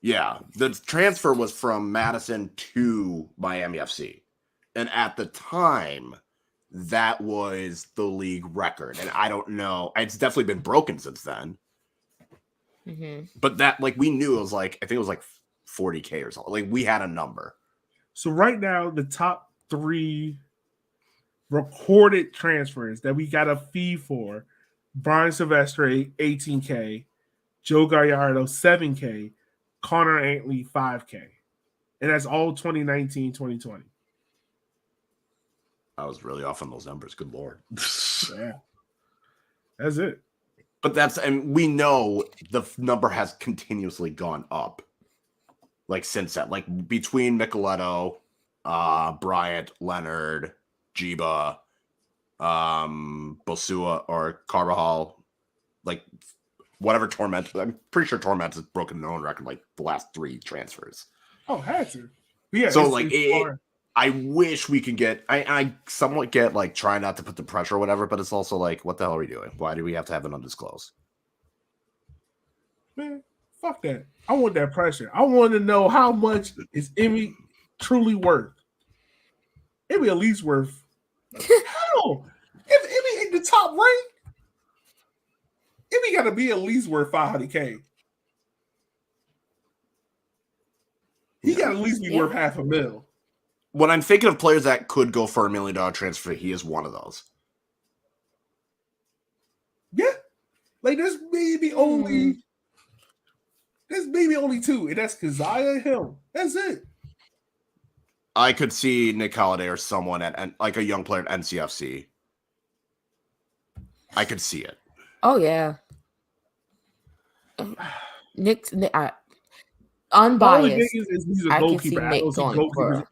Yeah, the transfer was from Madison to Miami FC. And at the time, that was the league record. And I don't know. It's definitely been broken since then. Mm-hmm. But that, we knew it was I think it was 40K or something. We had a number. So right now, the top 3 recorded transfers that we got a fee for, Brian Silvestre, 18K, Joe Gallardo, 7K, Connor Antley, 5K. And that's all 2019, 2020. I was really off on those numbers. Good Lord. Yeah. That's it. But and we know the number has continuously gone up. Since that. Between Micheletto, Bryant, Leonard, Jiba, Bosua, or Carvajal, whatever Torment. I'm pretty sure Torment has broken their own record the last 3 transfers. Oh, had to. Yeah. So I wish we could get. I somewhat get try not to put the pressure or whatever, but it's also what the hell are we doing? Why do we have to have an undisclosed? Man, fuck that. I want that pressure. I want to know how much is Emmy truly worth. Emmy at least worth. Hell, if Emmy in the top rank, Emmy got to be at least worth $500K. He got to at least be worth $500,000. When I'm thinking of players that could go for $1 million transfer, he is one of those. Yeah. Like, there's maybe only two, and that's Keziah and him. That's it. I could see Nick Holiday or someone like a young player at NCFC. I could see it. Oh yeah. Nick unbiased. He's a goalkeeper. I don't see goalkeepers.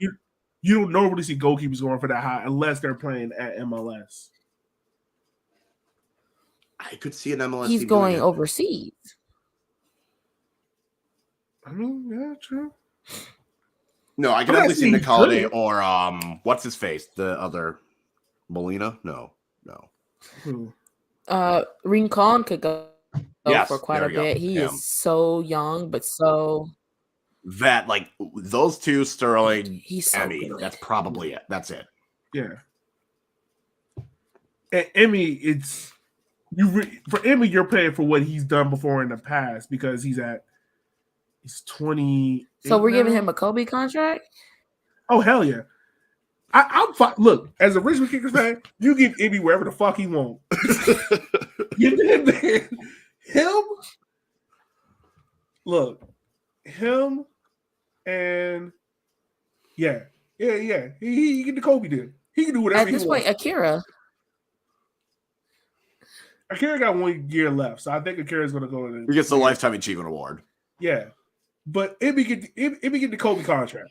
You don't normally see goalkeepers going for that high unless they're playing at MLS. I could see an MLS. He's going overseas. I mean, yeah, true. No, I could definitely see Nick Holiday or what's his face? The other Molina? No. Rincon could go for quite a bit. He is so young, but so that like those two, Sterling, he's so Emmy. good. That's probably it. That's it. Yeah. And Emmy, it's for Emmy, you're paying for what he's done before in the past because he's 20. So we're giving him a Kobe contract? Oh hell yeah! I'm fine. Look, as a Richmond Kickers fan, you give Emmy wherever the fuck he want. Give him, man. Him. Look, him, and yeah. He get the Kobe deal. He can do whatever. At this point, Akira got 1 year left, so I think Akira's going to go in. He gets the Lifetime Achievement Award. Yeah, but Emmy get the Kobe contract.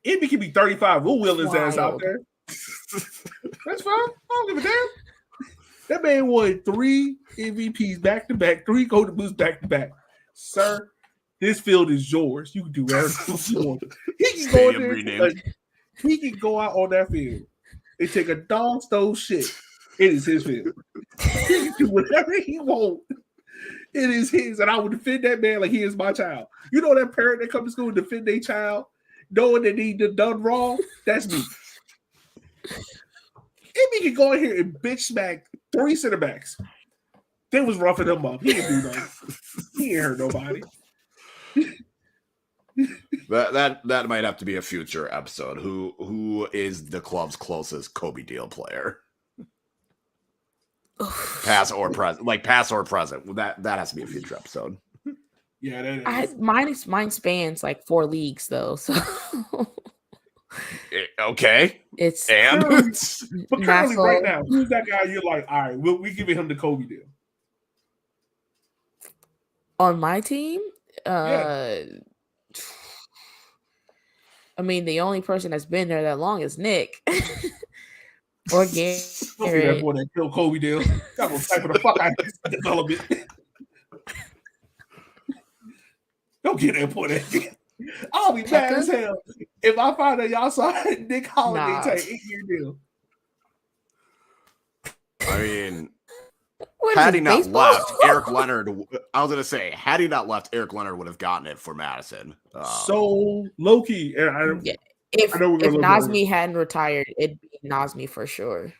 Emmy can be 35. We'll wheel his ass out there. That's fine. I don't give a damn. That man won 3 MVPs back to back, 3 Golden Boots back to back. Sir, this field is yours. You can do whatever you want. He can go in there. He can go out on that field and take a dog stole shit. It is his field. He can do whatever he wants. It is his, and I will defend that man like he is my child. You know that parent that comes to school and defend their child, knowing that they done wrong? That's me. Emmy can go in here and bitch smack 3 center backs. They was roughing them up. He didn't do nothing. He ain't hurt nobody. That might have to be a future episode. Who is the club's closest Kobe deal player? Past or present. That has to be a future episode. Yeah, that is. Mine spans like 4 leagues though. So okay. It's but currently right now, who's that guy you're like, all right, we giving him the Kobe deal? On my team? Yeah. I mean, the only person that's been there that long is Nick. Or Gary. That boy that killed Kobe deal. Got to type of the fuck out of this development. Don't get that boy that. I'll be mad as hell if I find out y'all saw Nick Holiday take an 8-year deal. I mean, had he not left, Eric Leonard. I was gonna say, had he not left, Eric Leonard would have gotten it for Madison. So low key, and if Nazmi hadn't retired, it'd be Nazmi for sure.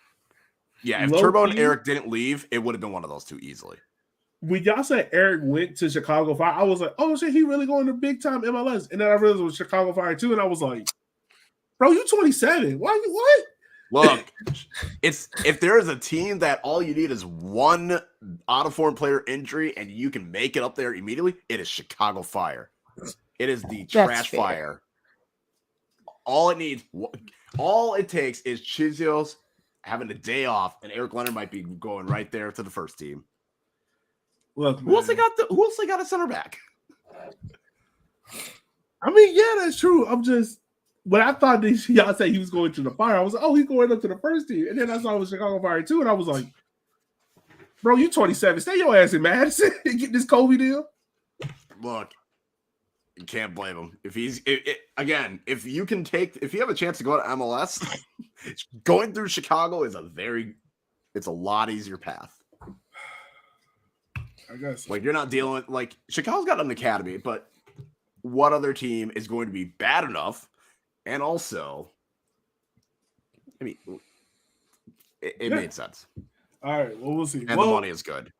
Yeah, if Turbo and Eric didn't leave, it would have been one of those two easily. When y'all said Eric went to Chicago Fire, I was like, oh shit, he really going to big time MLS. And then I realized it was Chicago Fire too, and I was like, bro, you 27. Why you what? Look, if there is a team that all you need is one out of form player injury and you can make it up there immediately, it is Chicago Fire. It is the trash fire. All it takes is Chizios having a day off, and Eric Leonard might be going right there to the first team. Look, who else they got a center back? I mean, yeah, that's true. I'm just when I thought y'all said he was going to the Fire, I was like, oh, he's going up to the first team. And then I saw it was Chicago Fire too, and I was like, bro, you 27. Stay your ass in Madison and get this Kobe deal. Look, you can't blame him. If he's if you have a chance to go to MLS, going through Chicago is it's a lot easier path. I guess like you're not dealing with Chicago's got an academy, but what other team is going to be bad enough? And also, I mean, it made sense. All right, well, we'll see. And the money is good.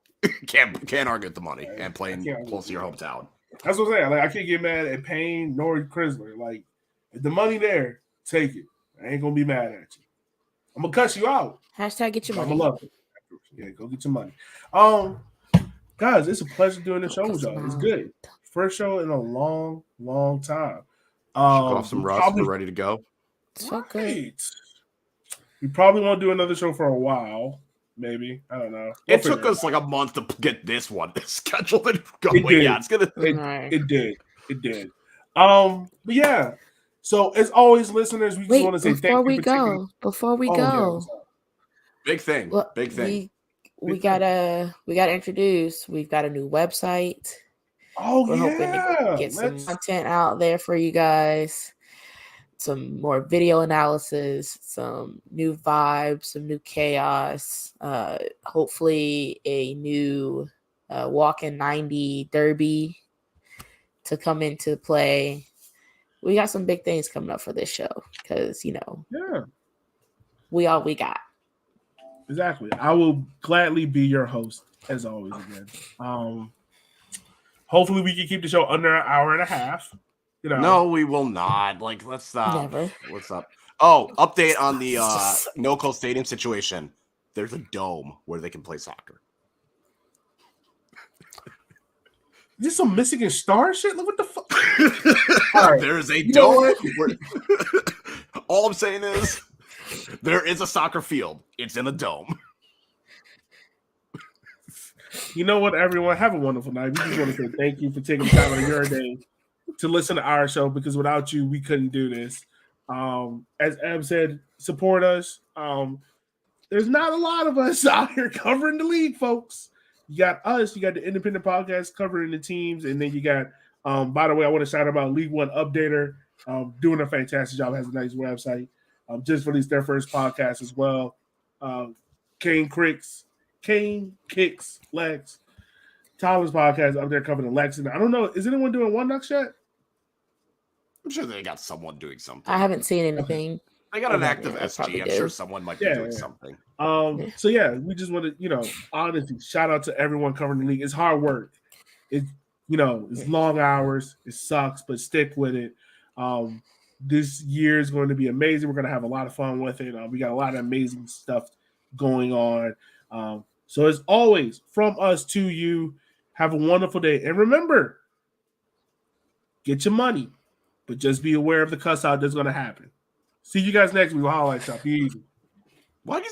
Can't argue with the money and playing close to your hometown. That's what I'm saying. Like I can't get mad at Payne nor Chrysler. Like if the money there, take it. I ain't gonna be mad at you. I'm gonna cuss you out. Hashtag get your money. I'm gonna love it. Yeah, go get your money. Guys, it's a pleasure doing the show with y'all. It's good. First show in a long, long time. Shook off some rust. We're ready to go. So good. We probably won't do another show for a while. Maybe. I don't know. It took us like a month to get this one scheduled and going. Yeah, it's gonna. It did. It did. But yeah. So as always, listeners, we just want to say thank you Before we go. Big thing. Big thing. We gotta introduce. We've got a new website. We're hoping to get some content out there for you guys. Some more video analysis, some new vibes, some new chaos. Hopefully a new Walking 90 derby to come into play. We got some big things coming up for this show because we all we got. Exactly. I will gladly be your host as always again. Hopefully we can keep the show under an hour and a half. No, we will not. Like, let's stop. Never. What's up? Oh, update on the NoCo Stadium situation. There's a dome where they can play soccer. Is this some Michigan Star shit? Look, what the fuck? All right. There is a dome. All I'm saying is there is a soccer field. It's in a dome. You know what, everyone? Have a wonderful night. We just want to say thank you for taking the time out of your day to listen to our show, because without you, we couldn't do this. As Eb said, support us. There's not a lot of us out here covering the league, folks. You got us, you got the independent podcast covering the teams, and then you got, by the way, I want to shout out League One Updater, doing a fantastic job, has a nice website. Just released their first podcast as well. Kane Kicks Lex. Tyler's podcast up there covering Lexington. I don't know. Is anyone doing One Nucks yet? I'm sure they got someone doing something. I haven't seen anything. They got an active SG. I'm sure someone might be doing something. So yeah, we just want to, honestly, shout out to everyone covering the league. It's hard work. It's long hours. It sucks, but stick with it. This year is going to be amazing. We're going to have a lot of fun with it. We got a lot of amazing stuff going on. So as always, from us to you, have a wonderful day. And remember, get your money, but just be aware of the cuss out that's going to happen. See you guys next week. We'll highlight y'all. Be easy. Why do you